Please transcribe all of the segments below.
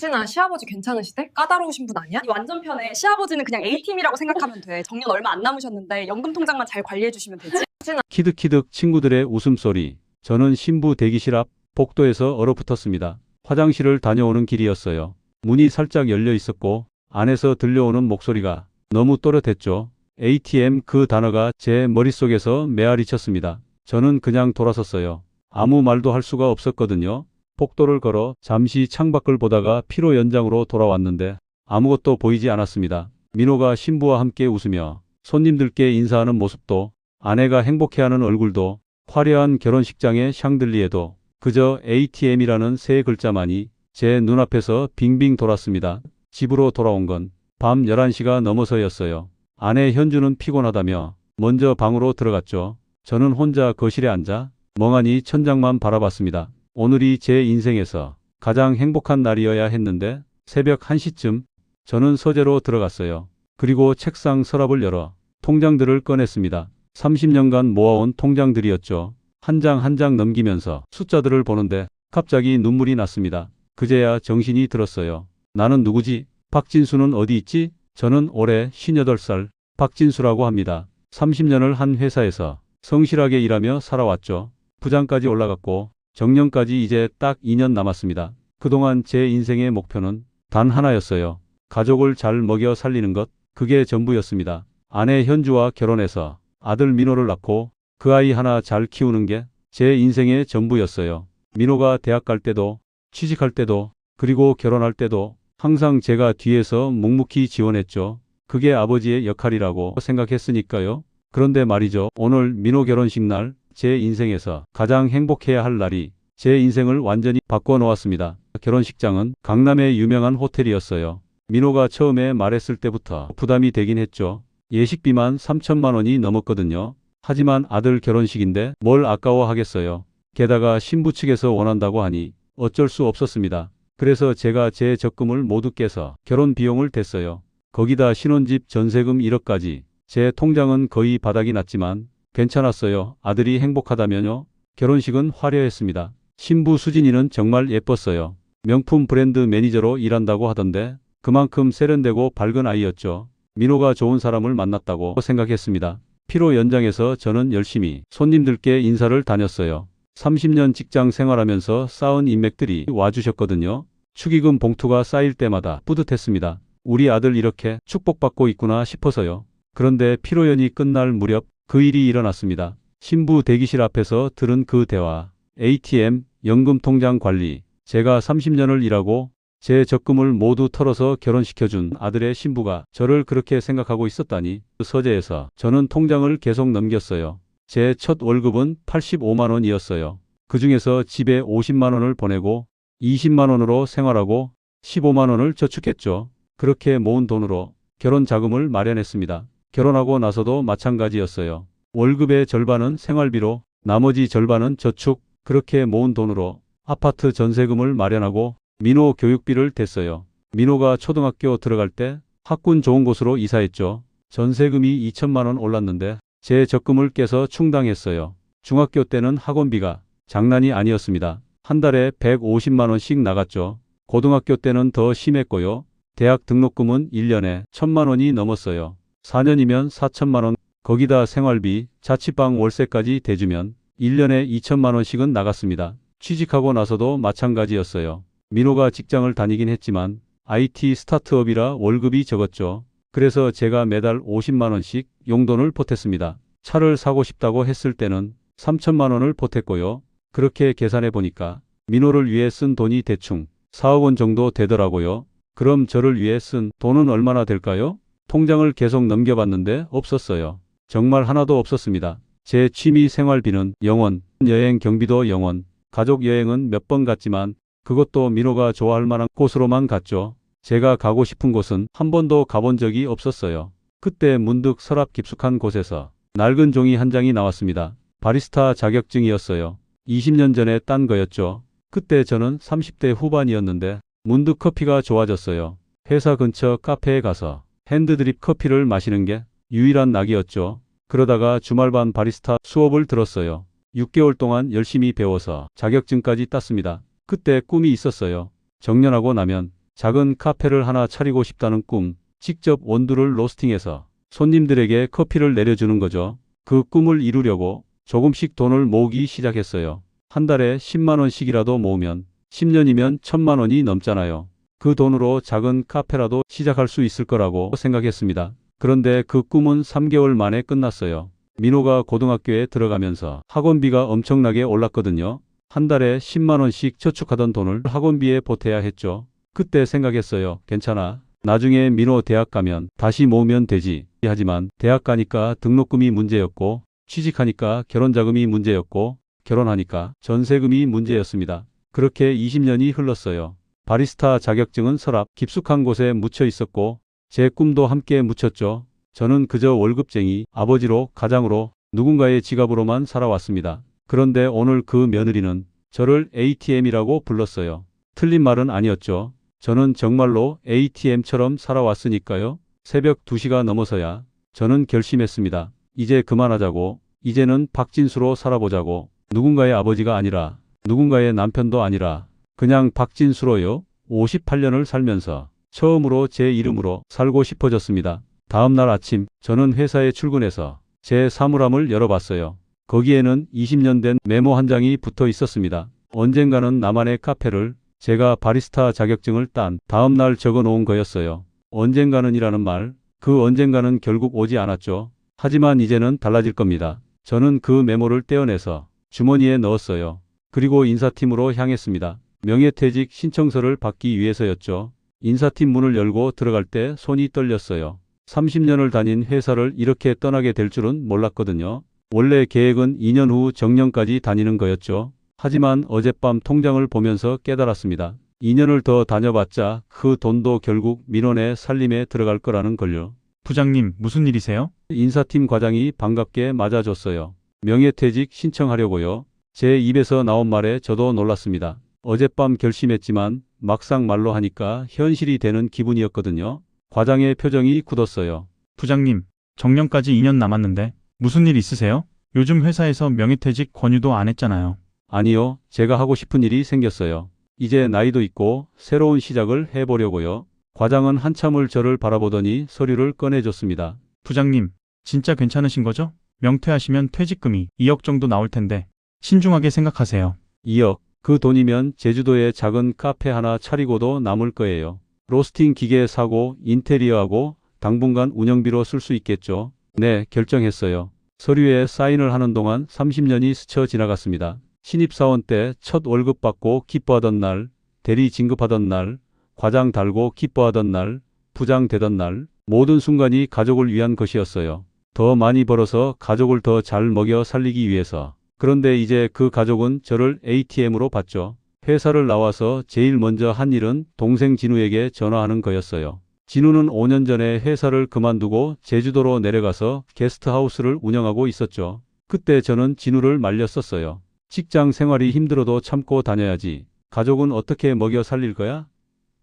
수진아, 시아버지 괜찮으시대? 까다로우신 분 아니야? 이 완전 편해. 시아버지는 그냥 A팀이라고 생각하면 돼. 정년 얼마 안 남으셨는데 연금 통장만 잘 관리해주시면 되지. 키득키득 친구들의 웃음소리. 저는 신부 대기실 앞 복도에서 얼어붙었습니다. 화장실을 다녀오는 길이었어요. 문이 살짝 열려 있었고 안에서 들려오는 목소리가 너무 또렷했죠. ATM 그 단어가 제 머릿속에서 메아리 쳤습니다. 저는 그냥 돌아섰어요. 아무 말도 할 수가 없었거든요. 복도를 걸어 잠시 창밖을 보다가 피로 연장으로 돌아왔는데 아무것도 보이지 않았습니다. 민호가 신부와 함께 웃으며 손님들께 인사하는 모습도, 아내가 행복해하는 얼굴도, 화려한 결혼식장의 샹들리에도 그저 ATM이라는 세 글자만이 제 눈앞에서 빙빙 돌았습니다. 집으로 돌아온 건 밤 11시가 넘어서였어요. 아내 현주는 피곤하다며 먼저 방으로 들어갔죠. 저는 혼자 거실에 앉아 멍하니 천장만 바라봤습니다. 오늘이 제 인생에서 가장 행복한 날이어야 했는데 새벽 1시쯤 저는 서재로 들어갔어요. 그리고 책상 서랍을 열어 통장들을 꺼냈습니다. 30년간 모아온 통장들이었죠. 한 장 한 장 넘기면서 숫자들을 보는데 갑자기 눈물이 났습니다. 그제야 정신이 들었어요. 나는 누구지? 박진수는 어디 있지? 저는 올해 58살 박진수라고 합니다. 30년을 한 회사에서 성실하게 일하며 살아왔죠. 부장까지 올라갔고 정년까지 이제 딱 2년 남았습니다. 그동안 제 인생의 목표는 단 하나였어요. 가족을 잘 먹여 살리는 것, 그게 전부였습니다. 아내 현주와 결혼해서 아들 민호를 낳고 그 아이 하나 잘 키우는 게 제 인생의 전부였어요. 민호가 대학 갈 때도, 취직할 때도, 그리고 결혼할 때도 항상 제가 뒤에서 묵묵히 지원했죠. 그게 아버지의 역할이라고 생각했으니까요. 그런데 말이죠. 오늘 민호 결혼식 날 제 인생에서 가장 행복해야 할 날이 제 인생을 완전히 바꿔놓았습니다. 결혼식장은 강남의 유명한 호텔이었어요. 민호가 처음에 말했을 때부터 부담이 되긴 했죠. 예식비만 3천만 원이 넘었거든요. 하지만 아들 결혼식인데 뭘 아까워하겠어요. 게다가 신부 측에서 원한다고 하니 어쩔 수 없었습니다. 그래서 제가 제 적금을 모두 깨서 결혼 비용을 댔어요. 거기다 신혼집 전세금 1억까지. 제 통장은 거의 바닥이 났지만 괜찮았어요. 아들이 행복하다면요. 결혼식은 화려했습니다. 신부 수진이는 정말 예뻤어요. 명품 브랜드 매니저로 일한다고 하던데 그만큼 세련되고 밝은 아이였죠. 민호가 좋은 사람을 만났다고 생각했습니다. 피로 연장해서 저는 열심히 손님들께 인사를 다녔어요. 30년 직장 생활하면서 쌓은 인맥들이 와주셨거든요. 축의금 봉투가 쌓일 때마다 뿌듯했습니다. 우리 아들 이렇게 축복받고 있구나 싶어서요. 그런데 피로연이 끝날 무렵 그 일이 일어났습니다. 신부 대기실 앞에서 들은 그 대화. ATM, 연금통장 관리. 제가 30년을 일하고 제 적금을 모두 털어서 결혼시켜준 아들의 신부가 저를 그렇게 생각하고 있었다니. 그 서재에서 저는 통장을 계속 넘겼어요. 제 첫 월급은 85만 원이었어요. 그 중에서 집에 50만 원을 보내고 20만 원으로 생활하고 15만 원을 저축했죠. 그렇게 모은 돈으로 결혼 자금을 마련했습니다. 결혼하고 나서도 마찬가지였어요. 월급의 절반은 생활비로, 나머지 절반은 저축. 그렇게 모은 돈으로 아파트 전세금을 마련하고 민호 교육비를 댔어요. 민호가 초등학교 들어갈 때 학군 좋은 곳으로 이사했죠. 전세금이 2천만 원 올랐는데 제 적금을 깨서 충당했어요. 중학교 때는 학원비가 장난이 아니었습니다. 한 달에 150만 원씩 나갔죠. 고등학교 때는 더 심했고요. 대학 등록금은 1년에 1천만 원이 넘었어요. 4년이면 4천만 원, 거기다 생활비, 자취방 월세까지 대주면 1년에 2천만 원씩은 나갔습니다. 취직하고 나서도 마찬가지였어요. 민호가 직장을 다니긴 했지만 IT 스타트업이라 월급이 적었죠. 그래서 제가 매달 50만 원씩 용돈을 보탰습니다. 차를 사고 싶다고 했을 때는 3천만 원을 보탰고요. 그렇게 계산해 보니까 민호를 위해 쓴 돈이 대충 4억 원 정도 되더라고요. 그럼 저를 위해 쓴 돈은 얼마나 될까요? 통장을 계속 넘겨봤는데 없었어요. 정말 하나도 없었습니다. 제 취미 생활비는 0원, 여행 경비도 0원, 가족 여행은 몇 번 갔지만 그것도 민호가 좋아할 만한 곳으로만 갔죠. 제가 가고 싶은 곳은 한 번도 가본 적이 없었어요. 그때 문득 서랍 깊숙한 곳에서 낡은 종이 한 장이 나왔습니다. 바리스타 자격증이었어요. 20년 전에 딴 거였죠. 그때 저는 30대 후반이었는데 문득 커피가 좋아졌어요. 회사 근처 카페에 가서 핸드드립 커피를 마시는 게 유일한 낙이었죠. 그러다가 주말반 바리스타 수업을 들었어요. 6개월 동안 열심히 배워서 자격증까지 땄습니다. 그때 꿈이 있었어요. 정년하고 나면 작은 카페를 하나 차리고 싶다는 꿈, 직접 원두를 로스팅해서 손님들에게 커피를 내려주는 거죠. 그 꿈을 이루려고 조금씩 돈을 모으기 시작했어요. 한 달에 10만 원씩이라도 모으면 10년이면 1000만 원이 넘잖아요. 그 돈으로 작은 카페라도 시작할 수 있을 거라고 생각했습니다. 그런데 그 꿈은 3개월 만에 끝났어요. 민호가 고등학교에 들어가면서 학원비가 엄청나게 올랐거든요. 한 달에 10만 원씩 저축하던 돈을 학원비에 보태야 했죠. 그때 생각했어요. 괜찮아. 나중에 민호 대학 가면 다시 모으면 되지. 하지만 대학 가니까 등록금이 문제였고, 취직하니까 결혼자금이 문제였고, 결혼하니까 전세금이 문제였습니다. 그렇게 20년이 흘렀어요. 바리스타 자격증은 서랍 깊숙한 곳에 묻혀 있었고, 제 꿈도 함께 묻혔죠. 저는 그저 월급쟁이, 아버지로, 가장으로, 누군가의 지갑으로만 살아왔습니다. 그런데 오늘 그 며느리는 저를 ATM이라고 불렀어요. 틀린 말은 아니었죠. 저는 정말로 ATM처럼 살아왔으니까요. 새벽 2시가 넘어서야 저는 결심했습니다. 이제 그만하자고. 이제는 박진수로 살아보자고. 누군가의 아버지가 아니라, 누군가의 남편도 아니라, 그냥 박진수로요. 58년을 살면서 처음으로 제 이름으로 살고 싶어졌습니다. 다음 날 아침 저는 회사에 출근해서 제 사물함을 열어봤어요. 거기에는 20년 된 메모 한 장이 붙어 있었습니다. 언젠가는 나만의 카페를, 제가 바리스타 자격증을 딴 다음 날 적어 놓은 거였어요. 언젠가는이라는 말, 그 언젠가는 결국 오지 않았죠. 하지만 이제는 달라질 겁니다. 저는 그 메모를 떼어내서 주머니에 넣었어요. 그리고 인사팀으로 향했습니다. 명예퇴직 신청서를 받기 위해서였죠. 인사팀 문을 열고 들어갈 때 손이 떨렸어요. 30년을 다닌 회사를 이렇게 떠나게 될 줄은 몰랐거든요. 원래 계획은 2년 후 정년까지 다니는 거였죠. 하지만 어젯밤 통장을 보면서 깨달았습니다. 2년을 더 다녀봤자 그 돈도 결국 민원의 살림에 들어갈 거라는 걸요. 부장님, 무슨 일이세요? 인사팀 과장이 반갑게 맞아줬어요. 명예퇴직 신청하려고요. 제 입에서 나온 말에 저도 놀랐습니다. 어젯밤 결심했지만 막상 말로 하니까 현실이 되는 기분이었거든요. 과장의 표정이 굳었어요. 부장님, 정년까지 2년 남았는데 무슨 일 있으세요? 요즘 회사에서 명예퇴직 권유도 안 했잖아요. 아니요, 제가 하고 싶은 일이 생겼어요. 이제 나이도 있고 새로운 시작을 해보려고요. 과장은 한참을 저를 바라보더니 서류를 꺼내줬습니다. 부장님, 진짜 괜찮으신 거죠? 명퇴하시면 퇴직금이 2억 정도 나올 텐데 신중하게 생각하세요. 2억, 그 돈이면 제주도에 작은 카페 하나 차리고도 남을 거예요. 로스팅 기계 사고 인테리어하고 당분간 운영비로 쓸 수 있겠죠. 네, 결정했어요. 서류에 사인을 하는 동안 30년이 스쳐 지나갔습니다. 신입사원 때 첫 월급 받고 기뻐하던 날, 대리 진급하던 날, 과장 달고 기뻐하던 날, 부장 되던 날, 모든 순간이 가족을 위한 것이었어요. 더 많이 벌어서 가족을 더 잘 먹여 살리기 위해서. 그런데 이제 그 가족은 저를 ATM으로 봤죠. 회사를 나와서 제일 먼저 한 일은 동생 진우에게 전화하는 거였어요. 진우는 5년 전에 회사를 그만두고 제주도로 내려가서 게스트하우스를 운영하고 있었죠. 그때 저는 진우를 말렸었어요. 직장 생활이 힘들어도 참고 다녀야지. 가족은 어떻게 먹여 살릴 거야?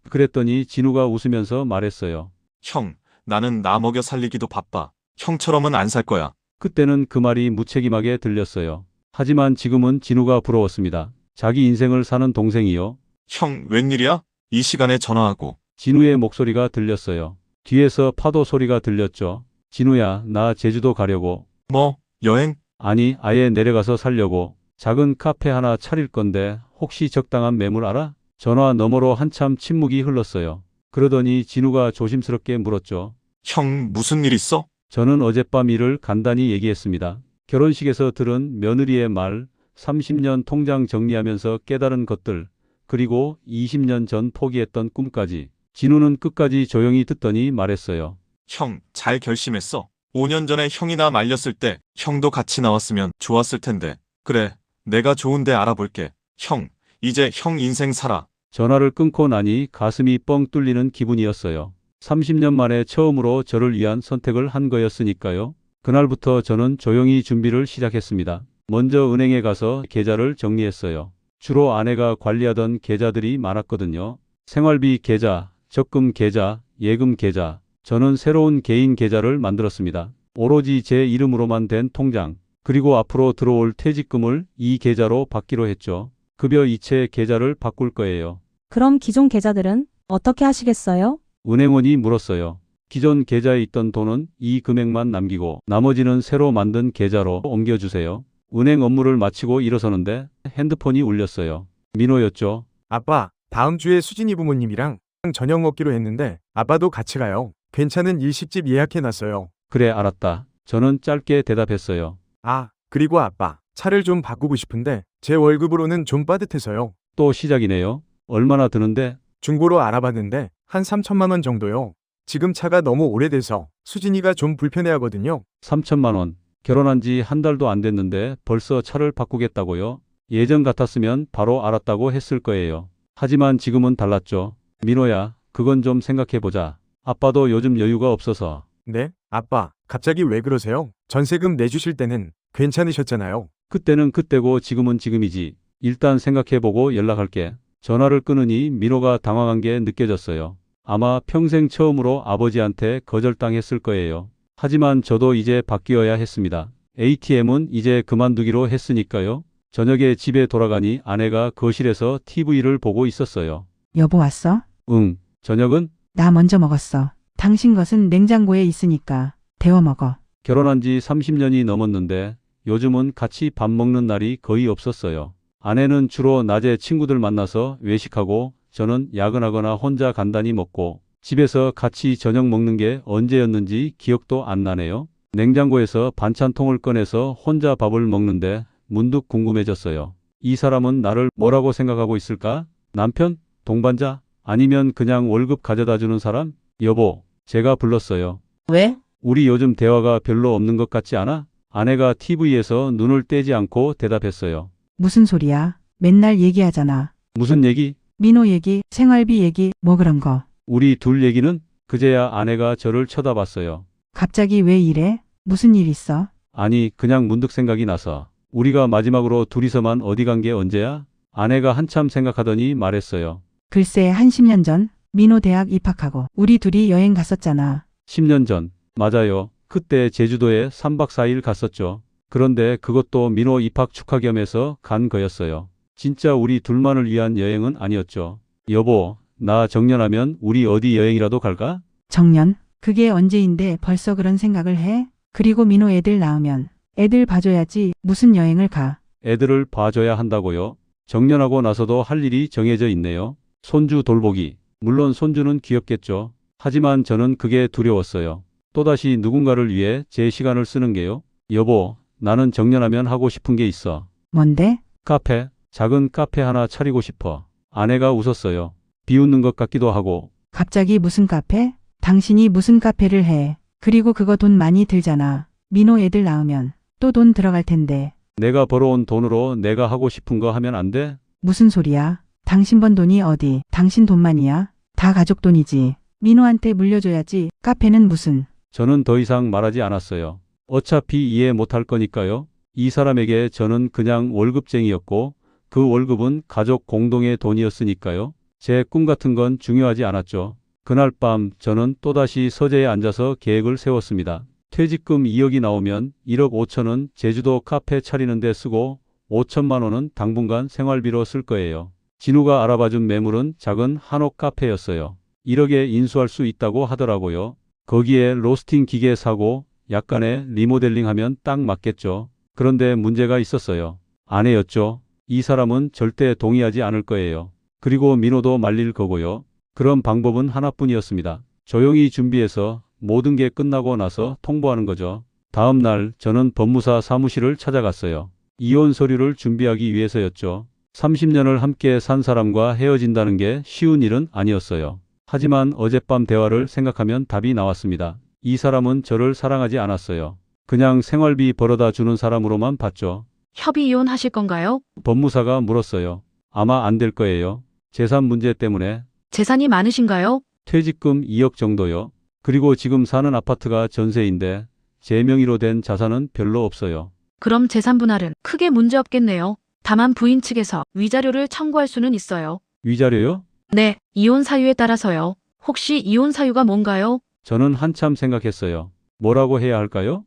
그랬더니 진우가 웃으면서 말했어요. 형, 나는 나 먹여 살리기도 바빠. 형처럼은 안 살 거야. 그때는 그 말이 무책임하게 들렸어요. 하지만 지금은 진우가 부러웠습니다. 자기 인생을 사는 동생이요. 형, 웬일이야? 이 시간에 전화하고. 진우의 목소리가 들렸어요. 뒤에서 파도 소리가 들렸죠. 진우야, 나 제주도 가려고. 뭐, 여행? 아니, 아예 내려가서 살려고. 작은 카페 하나 차릴 건데 혹시 적당한 매물 알아? 전화 너머로 한참 침묵이 흘렀어요. 그러더니 진우가 조심스럽게 물었죠. 형, 무슨 일 있어? 저는 어젯밤 일을 간단히 얘기했습니다. 결혼식에서 들은 며느리의 말, 30년 통장 정리하면서 깨달은 것들, 그리고 20년 전 포기했던 꿈까지. 진우는 끝까지 조용히 듣더니 말했어요. 형, 잘 결심했어. 5년 전에 형이 나 말렸을 때 형도 같이 나왔으면 좋았을 텐데. 그래, 내가 좋은데 알아볼게. 형, 이제 형 인생 살아. 전화를 끊고 나니 가슴이 뻥 뚫리는 기분이었어요. 30년 만에 처음으로 저를 위한 선택을 한 거였으니까요. 그날부터 저는 조용히 준비를 시작했습니다. 먼저 은행에 가서 계좌를 정리했어요. 주로 아내가 관리하던 계좌들이 많았거든요. 생활비 계좌, 적금 계좌, 예금 계좌. 저는 새로운 개인 계좌를 만들었습니다. 오로지 제 이름으로만 된 통장. 그리고 앞으로 들어올 퇴직금을 이 계좌로 받기로 했죠. 급여 이체 계좌를 바꿀 거예요. 그럼 기존 계좌들은 어떻게 하시겠어요? 은행원이 물었어요. 기존 계좌에 있던 돈은 이 금액만 남기고 나머지는 새로 만든 계좌로 옮겨주세요. 은행 업무를 마치고 일어서는데 핸드폰이 울렸어요. 민호였죠. 아빠, 다음 주에 수진이 부모님이랑 저녁 먹기로 했는데 아빠도 같이 가요. 괜찮은 일식집 예약해놨어요. 그래, 알았다. 저는 짧게 대답했어요. 아, 그리고 아빠, 차를 좀 바꾸고 싶은데 제 월급으로는 좀 빠듯해서요. 또 시작이네요. 얼마나 드는데? 중고로 알아봤는데 한 3천만 원 정도요. 지금 차가 너무 오래돼서 수진이가 좀 불편해하거든요. 3천만 원. 결혼한 지 한 달도 안 됐는데 벌써 차를 바꾸겠다고요? 예전 같았으면 바로 알았다고 했을 거예요. 하지만 지금은 달랐죠. 민호야, 그건 좀 생각해보자. 아빠도 요즘 여유가 없어서. 네? 아빠, 갑자기 왜 그러세요? 전세금 내주실 때는 괜찮으셨잖아요. 그때는 그때고 지금은 지금이지. 일단 생각해보고 연락할게. 전화를 끊으니 민호가 당황한 게 느껴졌어요. 아마 평생 처음으로 아버지한테 거절당했을 거예요. 하지만 저도 이제 바뀌어야 했습니다. ATM은 이제 그만두기로 했으니까요. 저녁에 집에 돌아가니 아내가 거실에서 TV를 보고 있었어요. 여보 왔어? 응, 저녁은? 나 먼저 먹었어. 당신 것은 냉장고에 있으니까 데워 먹어. 결혼한 지 30년이 넘었는데 요즘은 같이 밥 먹는 날이 거의 없었어요. 아내는 주로 낮에 친구들 만나서 외식하고 저는 야근하거나 혼자 간단히 먹고 집에서 같이 저녁 먹는 게 언제였는지 기억도 안 나네요. 냉장고에서 반찬통을 꺼내서 혼자 밥을 먹는데 문득 궁금해졌어요. 이 사람은 나를 뭐라고 생각하고 있을까? 남편? 동반자? 아니면 그냥 월급 가져다 주는 사람? 여보, 제가 불렀어요. 왜? 우리 요즘 대화가 별로 없는 것 같지 않아? 아내가 TV에서 눈을 떼지 않고 대답했어요. 무슨 소리야? 맨날 얘기하잖아. 무슨 얘기? 민호 얘기, 생활비 얘기, 뭐 그런 거. 우리 둘 얘기는? 그제야 아내가 저를 쳐다봤어요. 갑자기 왜 이래? 무슨 일 있어? 아니, 그냥 문득 생각이 나서. 우리가 마지막으로 둘이서만 어디 간 게 언제야? 아내가 한참 생각하더니 말했어요. 글쎄 한 10년 전 민호 대학 입학하고 우리 둘이 여행 갔었잖아. 10년 전. 맞아요. 그때 제주도에 3박 4일 갔었죠. 그런데 그것도 민호 입학 축하 겸해서 간 거였어요. 진짜 우리 둘만을 위한 여행은 아니었죠. 여보, 나 정년하면 우리 어디 여행이라도 갈까? 정년? 그게 언제인데 벌써 그런 생각을 해? 그리고 민호 애들 낳으면 애들 봐줘야지 무슨 여행을 가. 애들을 봐줘야 한다고요? 정년하고 나서도 할 일이 정해져 있네요. 손주 돌보기. 물론 손주는 귀엽겠죠. 하지만 저는 그게 두려웠어요. 또다시 누군가를 위해 제 시간을 쓰는 게요. 여보, 나는 정년하면 하고 싶은 게 있어. 뭔데? 카페, 작은 카페 하나 차리고 싶어. 아내가 웃었어요. 비웃는 것 같기도 하고. 갑자기 무슨 카페? 당신이 무슨 카페를 해? 그리고 그거 돈 많이 들잖아. 민호 애들 낳으면 또 돈 들어갈 텐데. 내가 벌어온 돈으로 내가 하고 싶은 거 하면 안 돼? 무슨 소리야? 당신 번 돈이 어디? 당신 돈만이야? 다 가족 돈이지. 민호한테 물려줘야지. 카페는 무슨? 저는 더 이상 말하지 않았어요. 어차피 이해 못할 거니까요. 이 사람에게 저는 그냥 월급쟁이였고 그 월급은 가족 공동의 돈이었으니까요. 제 꿈 같은 건 중요하지 않았죠. 그날 밤 저는 또다시 서재에 앉아서 계획을 세웠습니다. 퇴직금 2억이 나오면 1억 5천은 제주도 카페 차리는 데 쓰고 5천만 원은 당분간 생활비로 쓸 거예요. 진우가 알아봐준 매물은 작은 한옥 카페였어요. 1억에 인수할 수 있다고 하더라고요. 거기에 로스팅 기계 사고 약간의 리모델링하면 딱 맞겠죠. 그런데 문제가 있었어요. 아내였죠. 이 사람은 절대 동의하지 않을 거예요. 그리고 민호도 말릴 거고요. 그런 방법은 하나뿐이었습니다. 조용히 준비해서 모든 게 끝나고 나서 통보하는 거죠. 다음 날 저는 법무사 사무실을 찾아갔어요. 이혼 서류를 준비하기 위해서였죠. 30년을 함께 산 사람과 헤어진다는 게 쉬운 일은 아니었어요. 하지만 어젯밤 대화를 생각하면 답이 나왔습니다. 이 사람은 저를 사랑하지 않았어요. 그냥 생활비 벌어다 주는 사람으로만 봤죠. 협의 이혼하실 건가요? 법무사가 물었어요. 아마 안 될 거예요. 재산 문제 때문에. 재산이 많으신가요? 퇴직금 2억 정도요. 그리고 지금 사는 아파트가 전세인데 제 명의로 된 자산은 별로 없어요. 그럼 재산 분할은 크게 문제 없겠네요. 다만 부인 측에서 위자료를 청구할 수는 있어요. 위자료요? 네, 이혼 사유에 따라서요. 혹시 이혼 사유가 뭔가요? 저는 한참 생각했어요. 뭐라고 해야 할까요?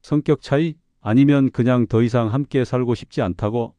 성격 차이? 아니면 그냥 더 이상 함께 살고 싶지 않다고?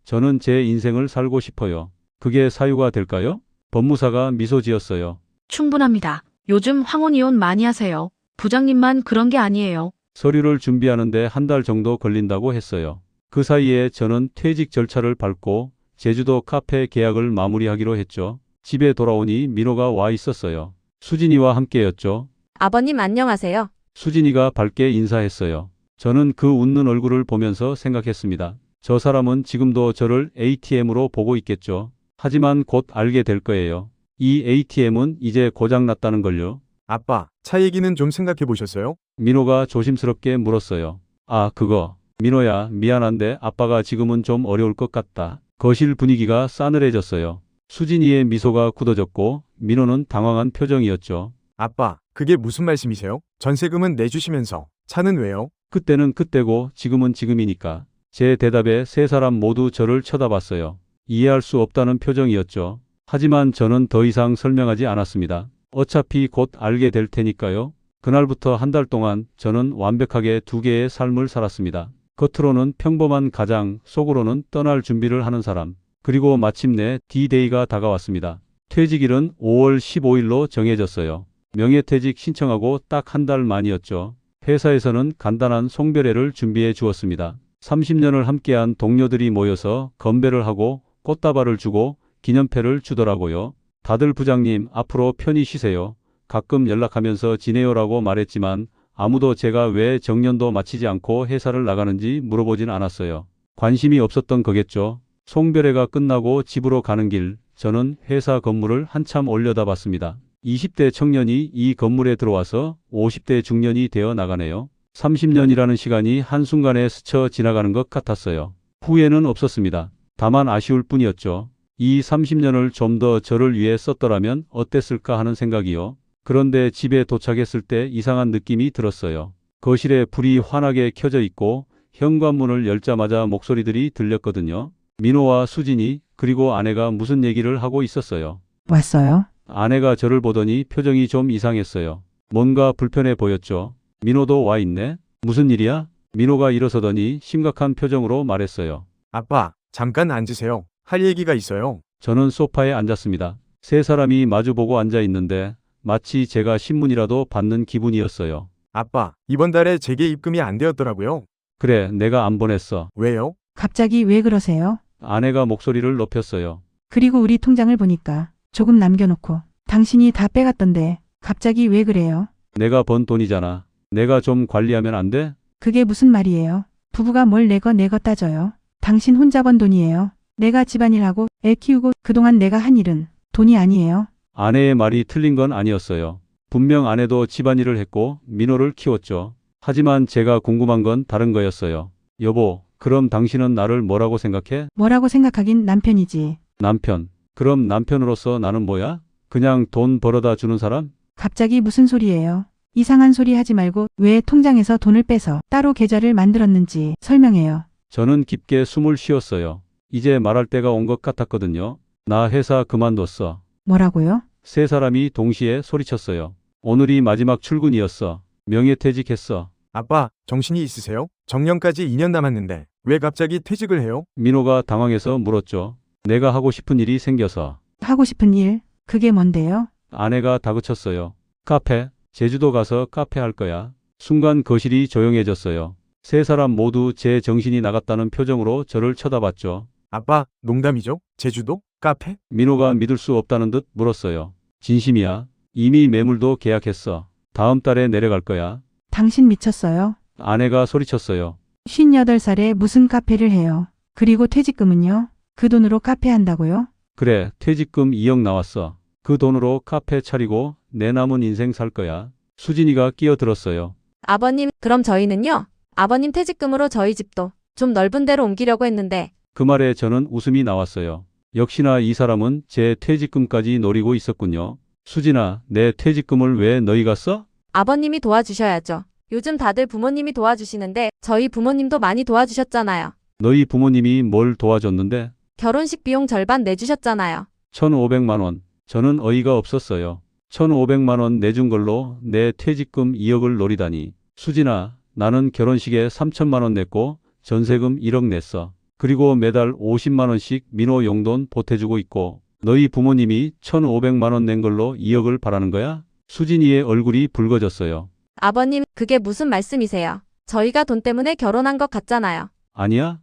저는 제 인생을 살고 싶어요. 그게 사유가 될까요? 법무사가 미소 지었어요. 충분합니다. 요즘 황혼 이혼 많이 하세요. 부장님만 그런 게 아니에요. 서류를 준비하는데 한 달 정도 걸린다고 했어요. 그 사이에 저는 퇴직 절차를 밟고 제주도 카페 계약을 마무리하기로 했죠. 집에 돌아오니 민호가 와 있었어요. 수진이와 함께였죠. 아버님 안녕하세요. 수진이가 밝게 인사했어요. 저는 그 웃는 얼굴을 보면서 생각했습니다. 저 사람은 지금도 저를 ATM으로 보고 있겠죠. 하지만 곧 알게 될 거예요. 이 ATM은 이제 고장났다는 걸요. 아빠, 차 얘기는 좀 생각해 보셨어요? 민호가 조심스럽게 물었어요. 아, 그거. 민호야, 미안한데 아빠가 지금은 좀 어려울 것 같다. 거실 분위기가 싸늘해졌어요. 수진이의 미소가 굳어졌고 민호는 당황한 표정이었죠. 아빠, 그게 무슨 말씀이세요? 전세금은 내주시면서 차는 왜요? 그때는 그때고 지금은 지금이니까. 제 대답에 세 사람 모두 저를 쳐다봤어요. 이해할 수 없다는 표정이었죠. 하지만 저는 더 이상 설명하지 않았습니다. 어차피 곧 알게 될 테니까요. 그날부터 한 달 동안 저는 완벽하게 두 개의 삶을 살았습니다. 겉으로는 평범한 가장, 속으로는 떠날 준비를 하는 사람. 그리고 마침내 D-Day가 다가왔습니다. 퇴직일은 5월 15일로 정해졌어요. 명예퇴직 신청하고 딱 한 달 만이었죠. 회사에서는 간단한 송별회를 준비해 주었습니다. 30년을 함께한 동료들이 모여서 건배를 하고 꽃다발을 주고 기념패를 주더라고요. 다들 부장님 앞으로 편히 쉬세요. 가끔 연락하면서 지내요라고 말했지만 아무도 제가 왜 정년도 마치지 않고 회사를 나가는지 물어보진 않았어요. 관심이 없었던 거겠죠. 송별회가 끝나고 집으로 가는 길, 저는 회사 건물을 한참 올려다봤습니다. 20대 청년이 이 건물에 들어와서 50대 중년이 되어 나가네요. 30년이라는 시간이 한순간에 스쳐 지나가는 것 같았어요. 후회는 없었습니다. 다만 아쉬울 뿐이었죠. 이 30년을 좀 더 저를 위해 썼더라면 어땠을까 하는 생각이요. 그런데 집에 도착했을 때 이상한 느낌이 들었어요. 거실에 불이 환하게 켜져 있고 현관문을 열자마자 목소리들이 들렸거든요. 민호와 수진이 그리고 아내가 무슨 얘기를 하고 있었어요. 왔어요? 아내가 저를 보더니 표정이 좀 이상했어요. 뭔가 불편해 보였죠. 민호도 와 있네? 무슨 일이야? 민호가 일어서더니 심각한 표정으로 말했어요. 아빠, 잠깐 앉으세요. 할 얘기가 있어요. 저는 소파에 앉았습니다. 세 사람이 마주보고 앉아 있는데 마치 제가 신문이라도 받는 기분이었어요. 아빠, 이번 달에 제게 입금이 안 되었더라고요. 그래, 내가 안 보냈어. 왜요? 갑자기 왜 그러세요? 아내가 목소리를 높였어요. 그리고 우리 통장을 보니까 조금 남겨놓고 당신이 다 빼갔던데 갑자기 왜 그래요? 내가 번 돈이잖아. 내가 좀 관리하면 안 돼? 그게 무슨 말이에요? 부부가 뭘 내거 따져요? 당신 혼자 번 돈이에요. 내가 집안일하고 애 키우고 그동안 내가 한 일은 돈이 아니에요. 아내의 말이 틀린 건 아니었어요. 분명 아내도 집안일을 했고 민호를 키웠죠. 하지만 제가 궁금한 건 다른 거였어요. 여보, 그럼 당신은 나를 뭐라고 생각해? 뭐라고 생각하긴 남편이지. 남편. 그럼 남편으로서 나는 뭐야? 그냥 돈 벌어다 주는 사람? 갑자기 무슨 소리예요? 이상한 소리 하지 말고 왜 통장에서 돈을 빼서 따로 계좌를 만들었는지 설명해요. 저는 깊게 숨을 쉬었어요. 이제 말할 때가 온 것 같았거든요. 나 회사 그만뒀어. 뭐라고요? 세 사람이 동시에 소리쳤어요. 오늘이 마지막 출근이었어. 명예퇴직했어. 아빠, 정신이 있으세요? 정년까지 2년 남았는데 왜 갑자기 퇴직을 해요? 민호가 당황해서 물었죠. 내가 하고 싶은 일이 생겨서. 하고 싶은 일? 그게 뭔데요? 아내가 다그쳤어요. 카페, 제주도 가서 카페 할 거야. 순간 거실이 조용해졌어요. 세 사람 모두 제 정신이 나갔다는 표정으로 저를 쳐다봤죠. 아빠, 농담이죠? 제주도? 카페? 민호가 믿을 수 없다는 듯 물었어요. 진심이야. 이미 매물도 계약했어. 다음 달에 내려갈 거야. 당신 미쳤어요? 아내가 소리쳤어요. 58살에 무슨 카페를 해요? 그리고 퇴직금은요? 그 돈으로 카페 한다고요? 그래, 퇴직금 2억 나왔어. 그 돈으로 카페 차리고 내 남은 인생 살 거야. 수진이가 끼어들었어요. 아버님, 그럼 저희는요? 아버님 퇴직금으로 저희 집도 좀 넓은 데로 옮기려고 했는데 그 말에 저는 웃음이 나왔어요. 역시나 이 사람은 제 퇴직금까지 노리고 있었군요. 수진아, 내 퇴직금을 왜 너희가 써? 아버님이 도와주셔야죠. 요즘 다들 부모님이 도와주시는데 저희 부모님도 많이 도와주셨잖아요. 너희 부모님이 뭘 도와줬는데? 결혼식 비용 절반 내주셨잖아요. 1,500만 원. 저는 어이가 없었어요. 1,500만 원 내준 걸로 내 퇴직금 2억을 노리다니. 수진아, 나는 결혼식에 3천만 원 냈고 전세금 1억 냈어. 그리고 매달 50만 원씩 민호 용돈 보태주고 있고 너희 부모님이 1,500만 원 낸 걸로 2억을 바라는 거야? 수진이의 얼굴이 붉어졌어요. 아버님, 그게 무슨 말씀이세요? 저희가 돈 때문에 결혼한 것 같잖아요. 아니야?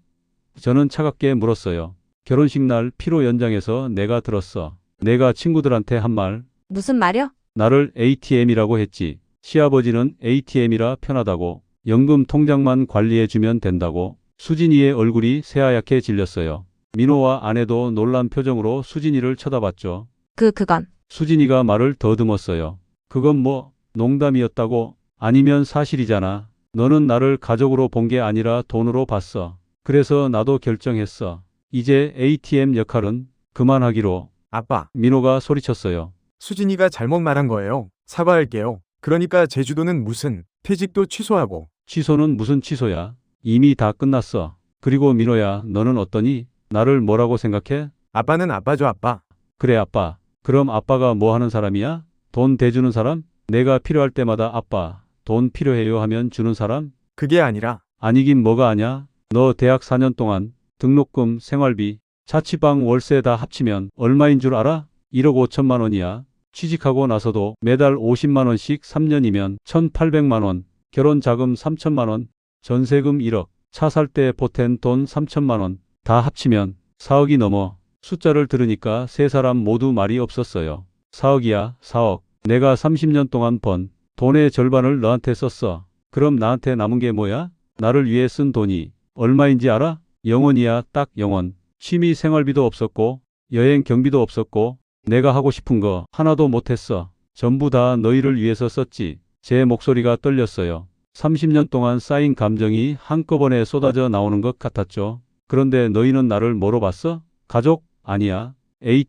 저는 차갑게 물었어요. 결혼식 날 피로 연장해서 내가 들었어. 내가 친구들한테 한 말. 무슨 말이요? 나를 ATM이라고 했지. 시아버지는 ATM이라 편하다고. 연금 통장만 관리해주면 된다고. 수진이의 얼굴이 새하얗게 질렸어요. 민호와 아내도 놀란 표정으로 수진이를 쳐다봤죠. 그건. 수진이가 말을 더듬었어요. 그건 뭐 농담이었다고? 아니면 사실이잖아. 너는 나를 가족으로 본 게 아니라 돈으로 봤어. 그래서 나도 결정했어. 이제 ATM 역할은 그만하기로. 아빠, 민호가 소리쳤어요. 수진이가 잘못 말한 거예요. 사과할게요. 그러니까 제주도는 무슨 퇴직도 취소하고. 취소는 무슨 취소야? 이미 다 끝났어. 그리고 민호야, 너는 어떠니? 나를 뭐라고 생각해? 아빠는 아빠죠, 아빠. 그래, 아빠. 그럼 아빠가 뭐 하는 사람이야? 돈 대주는 사람? 내가 필요할 때마다 아빠, 돈 필요해요 하면 주는 사람? 그게 아니라 아니긴 뭐가 아냐? 너 대학 4년 동안 등록금, 생활비, 자취방 월세 다 합치면 얼마인 줄 알아? 1억 5천만 원이야. 취직하고 나서도 매달 50만 원씩 3년이면 1,800만 원, 결혼 자금 3천만 원, 전세금 1억, 차 살 때 보탠 돈 3천만 원, 다 합치면 4억이 넘어. 숫자를 들으니까 세 사람 모두 말이 없었어요. 4억이야, 4억. 내가 30년 동안 번 돈의 절반을 너한테 썼어. 그럼 나한테 남은 게 뭐야? 나를 위해 쓴 돈이 얼마인지 알아? 영원이야, 딱 영원. 취미 생활비도 없었고 여행 경비도 없었고 내가 하고 싶은 거 하나도 못했어. 전부 다 너희를 위해서 썼지. 제 목소리가 떨렸어요. 30년 동안 쌓인 감정이 한꺼번에 쏟아져 나오는 것 같았죠. 그런데 너희는 나를 뭐로 봤어? 가족? 아니야.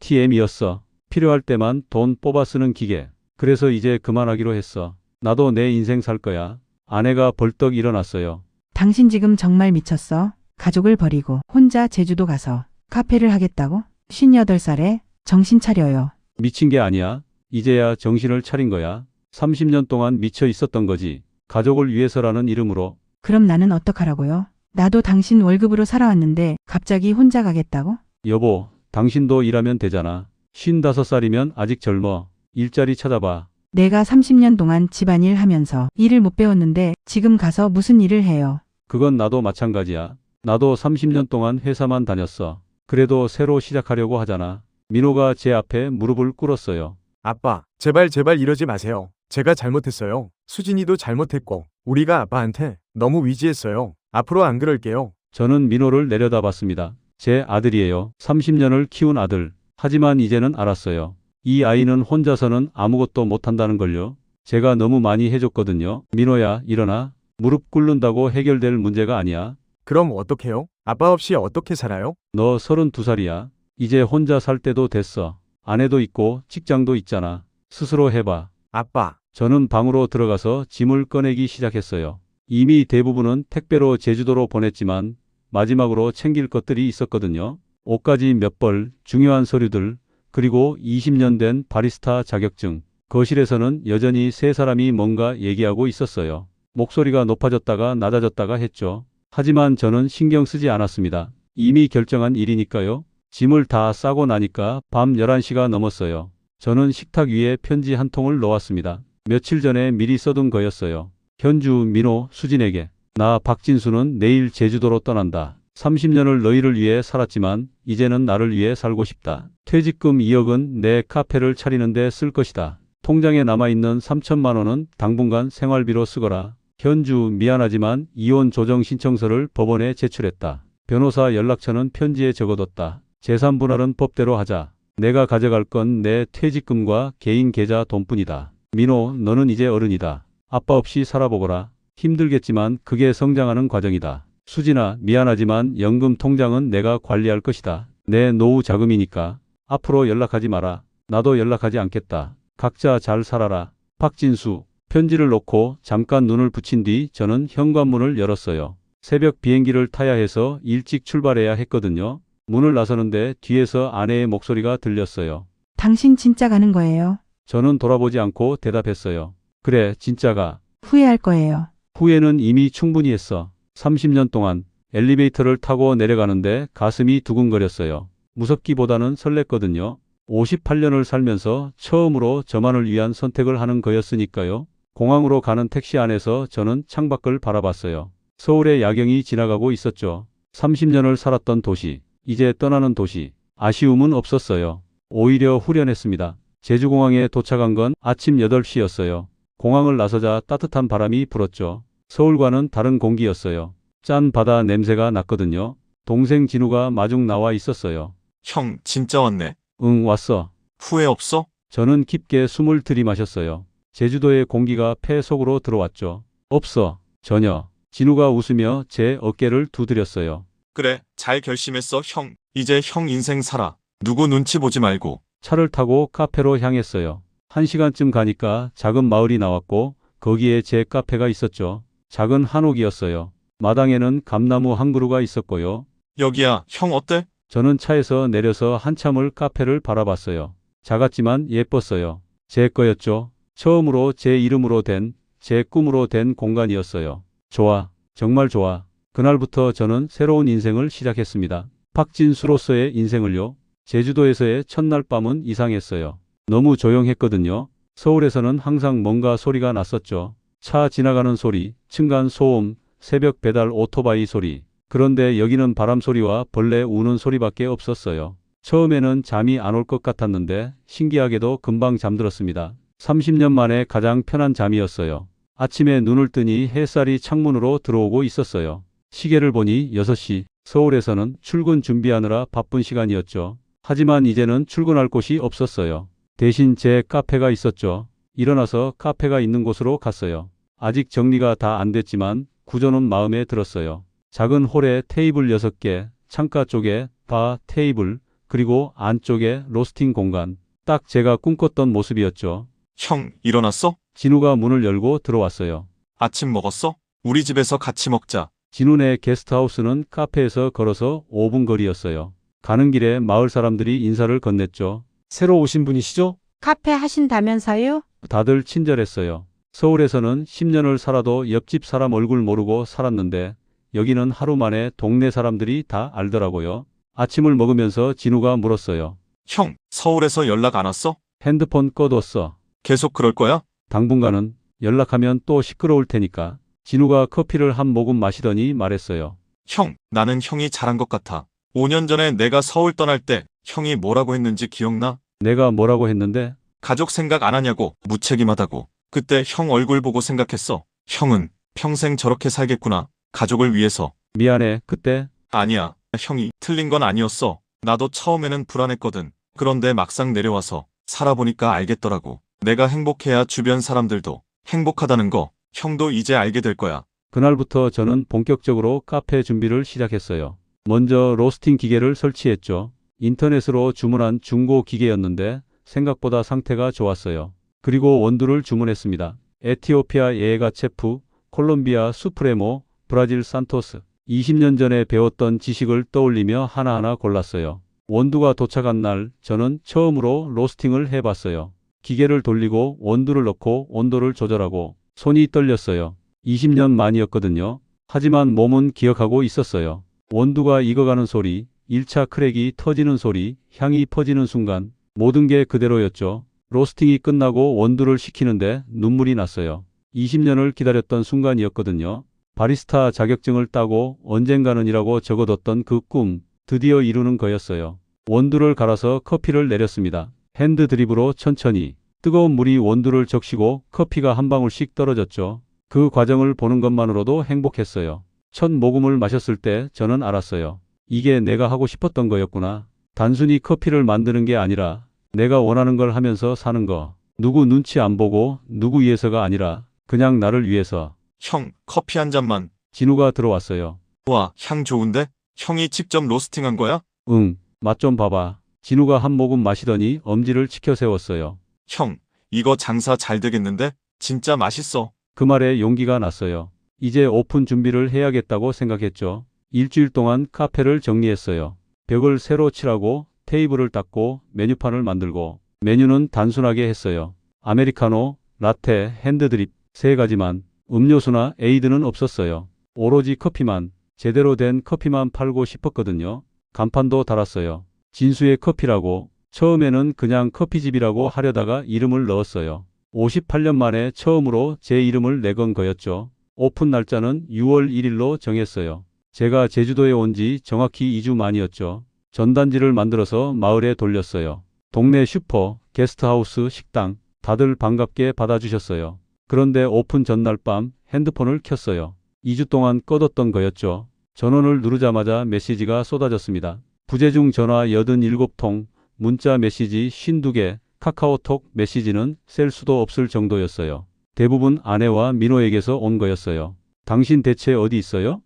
ATM이었어. 필요할 때만 돈 뽑아 쓰는 기계. 그래서 이제 그만하기로 했어. 나도 내 인생 살 거야. 아내가 벌떡 일어났어요. 당신 지금 정말 미쳤어? 가족을 버리고 혼자 제주도 가서 카페를 하겠다고? 58살에 정신 차려요. 미친 게 아니야. 이제야 정신을 차린 거야. 30년 동안 미쳐 있었던 거지. 가족을 위해서라는 이름으로. 그럼 나는 어떡하라고요? 나도 당신 월급으로 살아왔는데 갑자기 혼자 가겠다고? 여보, 당신도 일하면 되잖아. 55살이면 아직 젊어. 일자리 찾아봐. 내가 30년 동안 집안일 하면서 일을 못 배웠는데 지금 가서 무슨 일을 해요? 그건 나도 마찬가지야. 나도 30년 동안 회사만 다녔어. 그래도 새로 시작하려고 하잖아. 민호가 제 앞에 무릎을 꿇었어요. 아빠, 제발 이러지 마세요. 제가 잘못했어요. 수진이도 잘못했고 우리가 아빠한테 너무 위지했어요. 앞으로 안 그럴게요. 저는 민호를 내려다봤습니다. 제 아들이에요. 30년을 키운 아들. 하지만 이제는 알았어요. 이 아이는 혼자서는 아무것도 못한다는 걸요. 제가 너무 많이 해줬거든요. 민호야, 일어나. 무릎 꿇는다고 해결될 문제가 아니야. 그럼 어떡해요? 아빠 없이 어떻게 살아요? 너 32살이야. 이제 혼자 살 때도 됐어. 아내도 있고 직장도 있잖아. 스스로 해봐. 아빠, 저는 방으로 들어가서 짐을 꺼내기 시작했어요. 이미 대부분은 택배로 제주도로 보냈지만 마지막으로 챙길 것들이 있었거든요. 옷가지 몇 벌, 중요한 서류들, 그리고 20년 된 바리스타 자격증. 거실에서는 여전히 세 사람이 뭔가 얘기하고 있었어요. 목소리가 높아졌다가 낮아졌다가 했죠. 하지만 저는 신경 쓰지 않았습니다. 이미 결정한 일이니까요. 짐을 다 싸고 나니까 밤 11시가 넘었어요. 저는 식탁 위에 편지 한 통을 놓았습니다. 며칠 전에 미리 써둔 거였어요. 현주, 민호, 수진에게. 나 박진수는 내일 제주도로 떠난다. 30년을 너희를 위해 살았지만 이제는 나를 위해 살고 싶다. 퇴직금 2억은 내 카페를 차리는데 쓸 것이다. 통장에 남아있는 3천만 원은 당분간 생활비로 쓰거라. 현주, 미안하지만 이혼 조정 신청서를 법원에 제출했다. 변호사 연락처는 편지에 적어뒀다. 재산 분할은 법대로 하자. 내가 가져갈 건 내 퇴직금과 개인 계좌 돈뿐이다. 민호, 너는 이제 어른이다. 아빠 없이 살아보거라. 힘들겠지만 그게 성장하는 과정이다. 수진아, 미안하지만 연금 통장은 내가 관리할 것이다. 내 노후 자금이니까. 앞으로 연락하지 마라. 나도 연락하지 않겠다. 각자 잘 살아라. 박진수. 편지를 놓고 잠깐 눈을 붙인 뒤 저는 현관문을 열었어요. 새벽 비행기를 타야 해서 일찍 출발해야 했거든요. 문을 나서는데 뒤에서 아내의 목소리가 들렸어요. 당신 진짜 가는 거예요? 저는 돌아보지 않고 대답했어요. 그래, 진짜 가. 후회할 거예요. 후회는 이미 충분히 했어. 30년 동안 엘리베이터를 타고 내려가는데 가슴이 두근거렸어요. 무섭기보다는 설렜거든요. 58년을 살면서 처음으로 저만을 위한 선택을 하는 거였으니까요. 공항으로 가는 택시 안에서 저는 창밖을 바라봤어요. 서울의 야경이 지나가고 있었죠. 30년을 살았던 도시, 이제 떠나는 도시. 아쉬움은 없었어요. 오히려 후련했습니다. 제주공항에 도착한 건 아침 8시였어요. 공항을 나서자 따뜻한 바람이 불었죠. 서울과는 다른 공기였어요. 짠 바다 냄새가 났거든요. 동생 진우가 마중 나와 있었어요. 형, 진짜 왔네. 응, 왔어. 후회 없어? 저는 깊게 숨을 들이마셨어요. 제주도의 공기가 폐 속으로 들어왔죠. 없어. 전혀. 진우가 웃으며 제 어깨를 두드렸어요. 그래, 잘 결심했어, 형. 이제 형 인생 살아. 누구 눈치 보지 말고. 차를 타고 카페로 향했어요. 1시간쯤 가니까 작은 마을이 나왔고 거기에 제 카페가 있었죠. 작은 한옥이었어요. 마당에는 감나무 한 그루가 있었고요. 여기야, 형 어때? 저는 차에서 내려서 한참을 카페를 바라봤어요. 작았지만 예뻤어요. 제 거였죠. 처음으로 제 이름으로 된, 제 꿈으로 된 공간이었어요. 좋아. 정말 좋아. 그날부터 저는 새로운 인생을 시작했습니다. 박진수로서의 인생을요. 제주도에서의 첫날 밤은 이상했어요. 너무 조용했거든요. 서울에서는 항상 뭔가 소리가 났었죠. 차 지나가는 소리, 층간 소음, 새벽 배달 오토바이 소리. 그런데 여기는 바람 소리와 벌레 우는 소리밖에 없었어요. 처음에는 잠이 안 올 것 같았는데 신기하게도 금방 잠들었습니다. 30년 만에 가장 편한 잠이었어요. 아침에 눈을 뜨니 햇살이 창문으로 들어오고 있었어요. 시계를 보니 6시. 서울에서는 출근 준비하느라 바쁜 시간이었죠. 하지만 이제는 출근할 곳이 없었어요. 대신 제 카페가 있었죠. 일어나서 카페가 있는 곳으로 갔어요. 아직 정리가 다 안 됐지만 구조는 마음에 들었어요. 작은 홀에 테이블 6개, 창가 쪽에 바, 테이블, 그리고 안쪽에 로스팅 공간. 딱 제가 꿈꿨던 모습이었죠. 형, 일어났어? 진우가 문을 열고 들어왔어요. 아침 먹었어? 우리 집에서 같이 먹자. 진우네 게스트하우스는 카페에서 걸어서 5분 거리였어요. 가는 길에 마을 사람들이 인사를 건넸죠. 새로 오신 분이시죠? 카페 하신다면서요? 다들 친절했어요. 서울에서는 10년을 살아도 옆집 사람 얼굴 모르고 살았는데 여기는 하루 만에 동네 사람들이 다 알더라고요. 아침을 먹으면서 진우가 물었어요. 형, 서울에서 연락 안 왔어? 핸드폰 꺼뒀어. 계속 그럴 거야? 당분간은 연락하면 또 시끄러울 테니까. 진우가 커피를 한 모금 마시더니 말했어요. 형, 나는 형이 잘한 것 같아. 5년 전에 내가 서울 떠날 때 형이 뭐라고 했는지 기억나? 내가 뭐라고 했는데? 가족 생각 안 하냐고, 무책임하다고. 그때 형 얼굴 보고 생각했어. 형은 평생 저렇게 살겠구나. 가족을 위해서. 미안해, 그때. 아니야, 형이 틀린 건 아니었어. 나도 처음에는 불안했거든. 그런데 막상 내려와서 살아보니까 알겠더라고. 내가 행복해야 주변 사람들도 행복하다는 거. 형도 이제 알게 될 거야. 그날부터 저는 본격적으로 카페 준비를 시작했어요. 먼저 로스팅 기계를 설치했죠. 인터넷으로 주문한 중고 기계였는데 생각보다 상태가 좋았어요. 그리고 원두를 주문했습니다. 에티오피아 예가체프, 콜롬비아 수프레모, 브라질 산토스. 20년 전에 배웠던 지식을 떠올리며 하나하나 골랐어요. 원두가 도착한 날 저는 처음으로 로스팅을 해봤어요. 기계를 돌리고 원두를 넣고 온도를 조절하고 손이 떨렸어요. 20년 만이었거든요. 하지만 몸은 기억하고 있었어요. 원두가 익어가는 소리, 1차 크랙이 터지는 소리, 향이 퍼지는 순간 모든 게 그대로였죠. 로스팅이 끝나고 원두를 식히는데 눈물이 났어요. 20년을 기다렸던 순간이었거든요. 바리스타 자격증을 따고 언젠가는이라고 적어뒀던 그 꿈, 드디어 이루는 거였어요. 원두를 갈아서 커피를 내렸습니다. 핸드 드립으로 천천히. 뜨거운 물이 원두를 적시고 커피가 한 방울씩 떨어졌죠. 그 과정을 보는 것만으로도 행복했어요. 첫 모금을 마셨을 때 저는 알았어요. 이게 내가 하고 싶었던 거였구나. 단순히 커피를 만드는 게 아니라 내가 원하는 걸 하면서 사는 거. 누구 눈치 안 보고 누구 위해서가 아니라 그냥 나를 위해서. 형, 커피 한 잔만. 진우가 들어왔어요. 와, 향 좋은데? 형이 직접 로스팅한 거야? 응, 맛 좀 봐봐. 진우가 한 모금 마시더니 엄지를 치켜 세웠어요. 형, 이거 장사 잘 되겠는데? 진짜 맛있어. 그 말에 용기가 났어요. 이제 오픈 준비를 해야겠다고 생각했죠. 일주일 동안 카페를 정리했어요. 벽을 새로 칠하고 테이블을 닦고 메뉴판을 만들고 메뉴는 단순하게 했어요. 아메리카노, 라테, 핸드드립 3가지만. 음료수나 에이드는 없었어요. 오로지 커피만, 제대로 된 커피만 팔고 싶었거든요. 간판도 달았어요. 진수의 커피라고. 처음에는 그냥 커피집이라고 하려다가 이름을 넣었어요. 58년 만에 처음으로 제 이름을 내건 거였죠. 오픈 날짜는 6월 1일로 정했어요. 제가 제주도에 온 지 정확히 2주 만이었죠. 전단지를 만들어서 마을에 돌렸어요. 동네 슈퍼, 게스트하우스, 식당 다들 반갑게 받아주셨어요. 그런데 오픈 전날 밤 핸드폰을 켰어요. 2주 동안 꺼뒀던 거였죠. 전원을 누르자마자 메시지가 쏟아졌습니다. 부재중 전화 87통, 문자 메시지 52개, 카카오톡 메시지는 셀 수도 없을 정도였어요. 대부분 아내와 민호에게서 온 거였어요. 당신 대체 어디 있어요?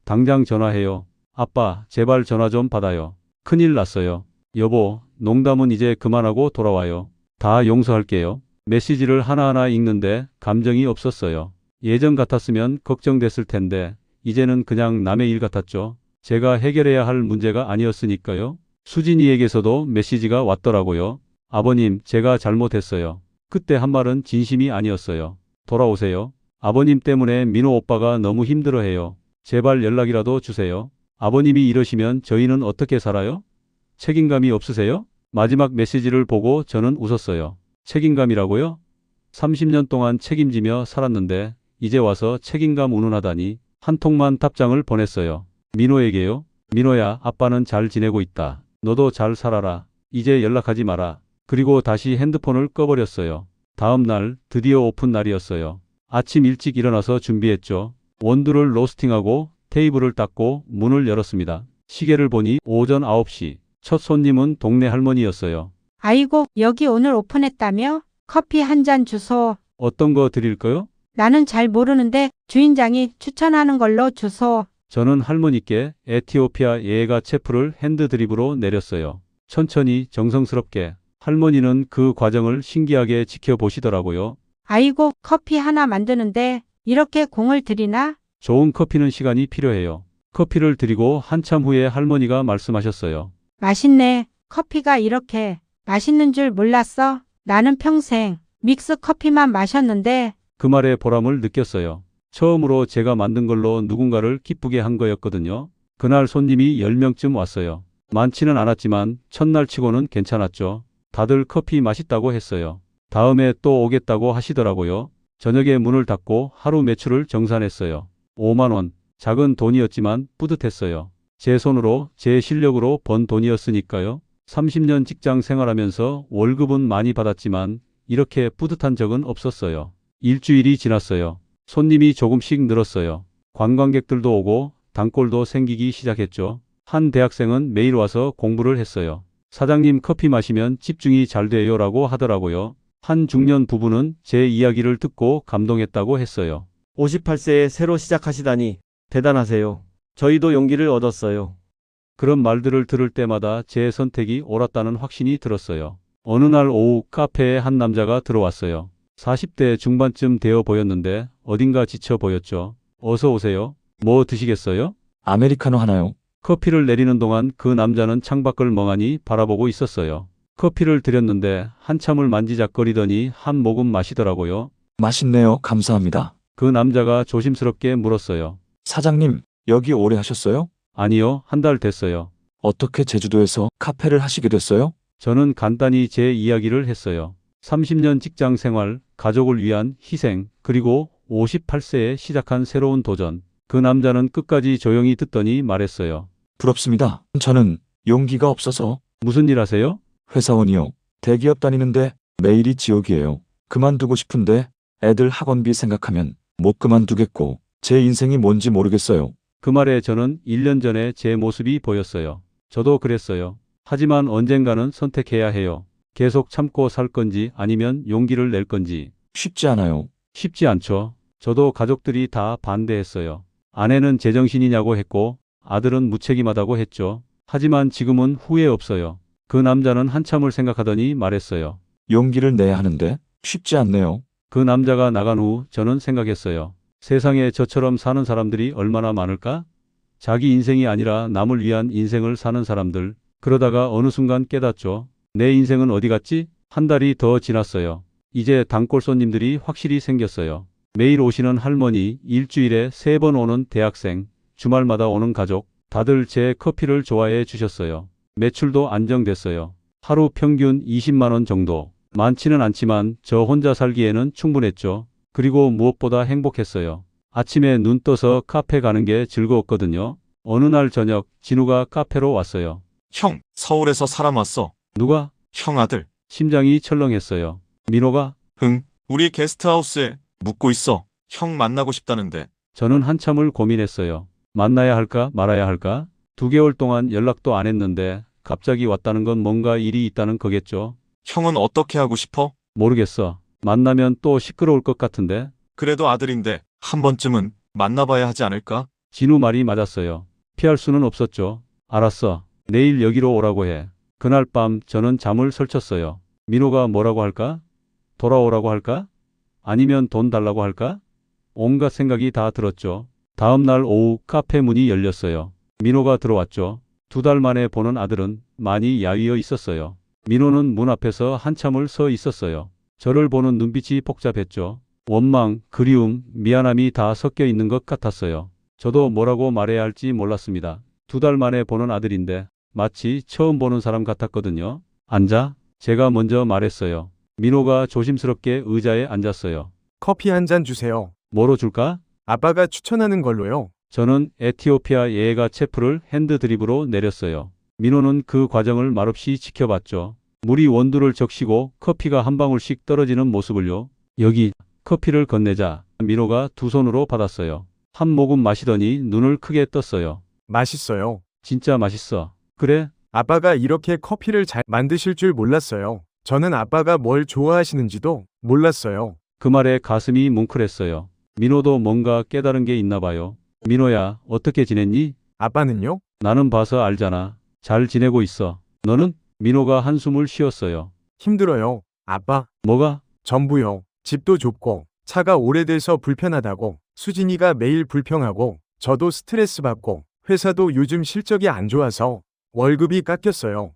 당장 전화해요. 아빠, 제발 전화 좀 받아요. 큰일 났어요. 여보, 농담은 이제 그만하고 돌아와요. 다 용서할게요. 메시지를 하나하나 읽는데 감정이 없었어요. 예전 같았으면 걱정됐을 텐데 이제는 그냥 남의 일 같았죠. 제가 해결해야 할 문제가 아니었으니까요. 수진이에게서도 메시지가 왔더라고요. 아버님, 제가 잘못했어요. 그때 한 말은 진심이 아니었어요. 돌아오세요. 아버님 때문에 민호 오빠가 너무 힘들어해요. 제발 연락이라도 주세요. 아버님이 이러시면 저희는 어떻게 살아요? 책임감이 없으세요? 마지막 메시지를 보고 저는 웃었어요. 책임감이라고요? 30년 동안 책임지며 살았는데 이제 와서 책임감 운운하다니. 한 통만 답장을 보냈어요. 민호에게요. 민호야, 아빠는 잘 지내고 있다. 너도 잘 살아라. 이제 연락하지 마라. 그리고 다시 핸드폰을 꺼버렸어요. 다음 날 드디어 오픈 날이었어요. 아침 일찍 일어나서 준비했죠. 원두를 로스팅하고 테이블을 닦고 문을 열었습니다. 시계를 보니 오전 9시. 첫 손님은 동네 할머니였어요. 아이고, 여기 오늘 오픈했다며? 커피 한 잔 주소. 어떤 거 드릴까요? 나는 잘 모르는데 주인장이 추천하는 걸로 주소. 저는 할머니께 에티오피아 예가 체프를 핸드드립으로 내렸어요. 천천히 정성스럽게. 할머니는 그 과정을 신기하게 지켜보시더라고요. 아이고, 커피 하나 만드는데 이렇게 공을 들이나? 좋은 커피는 시간이 필요해요. 커피를 드리고 한참 후에 할머니가 말씀하셨어요. 맛있네. 커피가 이렇게 맛있는 줄 몰랐어. 나는 평생 믹스 커피만 마셨는데. 그 말에 보람을 느꼈어요. 처음으로 제가 만든 걸로 누군가를 기쁘게 한 거였거든요. 그날 손님이 10명쯤 왔어요. 많지는 않았지만 첫날 치고는 괜찮았죠. 다들 커피 맛있다고 했어요. 다음에 또 오겠다고 하시더라고요. 저녁에 문을 닫고 하루 매출을 정산했어요. 5만 원. 작은 돈이었지만 뿌듯했어요. 제 손으로 제 실력으로 번 돈이었으니까요. 30년 직장 생활하면서 월급은 많이 받았지만 이렇게 뿌듯한 적은 없었어요. 일주일이 지났어요. 손님이 조금씩 늘었어요. 관광객들도 오고 단골도 생기기 시작했죠. 한 대학생은 매일 와서 공부를 했어요. 사장님, 커피 마시면 집중이 잘 돼요 라고 하더라고요. 한 중년 부부는 제 이야기를 듣고 감동했다고 했어요. 58세에 새로 시작하시다니 대단하세요. 저희도 용기를 얻었어요. 그런 말들을 들을 때마다 제 선택이 옳았다는 확신이 들었어요. 어느 날 오후 카페에 한 남자가 들어왔어요. 40대 중반쯤 되어 보였는데 어딘가 지쳐 보였죠. 어서 오세요. 뭐 드시겠어요? 아메리카노 하나요? 커피를 내리는 동안 그 남자는 창밖을 멍하니 바라보고 있었어요. 커피를 드렸는데 한참을 만지작거리더니 한 모금 마시더라고요. 맛있네요. 감사합니다. 그 남자가 조심스럽게 물었어요. 사장님, 여기 오래 하셨어요? 아니요, 한 달 됐어요. 어떻게 제주도에서 카페를 하시게 됐어요? 저는 간단히 제 이야기를 했어요. 30년 직장 생활, 가족을 위한 희생, 그리고 58세에 시작한 새로운 도전. 그 남자는 끝까지 조용히 듣더니 말했어요. 부럽습니다. 저는 용기가 없어서. 무슨 일 하세요? 회사원이요. 대기업 다니는데 매일이 지옥이에요. 그만두고 싶은데 애들 학원비 생각하면 못 그만두겠고 제 인생이 뭔지 모르겠어요. 그 말에 저는 1년 전에 제 모습이 보였어요. 저도 그랬어요. 하지만 언젠가는 선택해야 해요. 계속 참고 살 건지 아니면 용기를 낼 건지. 쉽지 않아요. 쉽지 않죠. 저도 가족들이 다 반대했어요. 아내는 제정신이냐고 했고 아들은 무책임하다고 했죠. 하지만 지금은 후회 없어요. 그 남자는 한참을 생각하더니 말했어요. 용기를 내야 하는데 쉽지 않네요. 그 남자가 나간 후 저는 생각했어요. 세상에 저처럼 사는 사람들이 얼마나 많을까? 자기 인생이 아니라 남을 위한 인생을 사는 사람들. 그러다가 어느 순간 깨닫죠. 내 인생은 어디 갔지? 한 달이 더 지났어요. 이제 단골 손님들이 확실히 생겼어요. 매일 오시는 할머니, 일주일에 3번 오는 대학생, 주말마다 오는 가족, 다들 제 커피를 좋아해 주셨어요. 매출도 안정됐어요. 하루 평균 20만 원 정도. 많지는 않지만 저 혼자 살기에는 충분했죠. 그리고 무엇보다 행복했어요. 아침에 눈 떠서 카페 가는 게 즐거웠거든요. 어느 날 저녁 진우가 카페로 왔어요. 형, 서울에서 사람 왔어. 누가? 형 아들. 심장이 철렁했어요. 민호가? 응, 우리 게스트하우스에 묵고 있어. 형 만나고 싶다는데. 저는 한참을 고민했어요. 만나야 할까 말아야 할까? 2개월 동안 연락도 안 했는데 갑자기 왔다는 건 뭔가 일이 있다는 거겠죠. 형은 어떻게 하고 싶어? 모르겠어. 만나면 또 시끄러울 것 같은데. 그래도 아들인데 한 번쯤은 만나봐야 하지 않을까? 진우 말이 맞았어요. 피할 수는 없었죠. 알았어. 내일 여기로 오라고 해. 그날 밤 저는 잠을 설쳤어요. 민호가 뭐라고 할까? 돌아오라고 할까? 아니면 돈 달라고 할까? 온갖 생각이 다 들었죠. 다음 날 오후 카페 문이 열렸어요. 민호가 들어왔죠. 2달 만에 보는 아들은 많이 야위어 있었어요. 민호는 문 앞에서 한참을 서 있었어요. 저를 보는 눈빛이 복잡했죠. 원망, 그리움, 미안함이 다 섞여 있는 것 같았어요. 저도 뭐라고 말해야 할지 몰랐습니다. 2달 만에 보는 아들인데 마치 처음 보는 사람 같았거든요. 앉아? 제가 먼저 말했어요. 민호가 조심스럽게 의자에 앉았어요. 커피 한 잔 주세요. 뭐로 줄까? 아빠가 추천하는 걸로요. 저는 에티오피아 예가 체프를 핸드드립으로 내렸어요. 민호는 그 과정을 말없이 지켜봤죠. 물이 원두를 적시고 커피가 한 방울씩 떨어지는 모습을요. 여기 커피를 건네자 민호가 2손으로 받았어요. 한 모금 마시더니 눈을 크게 떴어요. 맛있어요. 진짜 맛있어. 그래? 아빠가 이렇게 커피를 잘 만드실 줄 몰랐어요. 저는 아빠가 뭘 좋아하시는지도 몰랐어요. 그 말에 가슴이 뭉클했어요. 민호도 뭔가 깨달은 게 있나 봐요. 민호야, 어떻게 지냈니? 아빠는요? 나는 봐서 알잖아. 잘 지내고 있어. 너는? 민호가 한숨을 쉬었어요. 힘들어요. 아빠. 뭐가? 전부요. 집도 좁고 차가 오래돼서 불편하다고. 수진이가 매일 불평하고 저도 스트레스 받고 회사도 요즘 실적이 안 좋아서 월급이 깎였어요.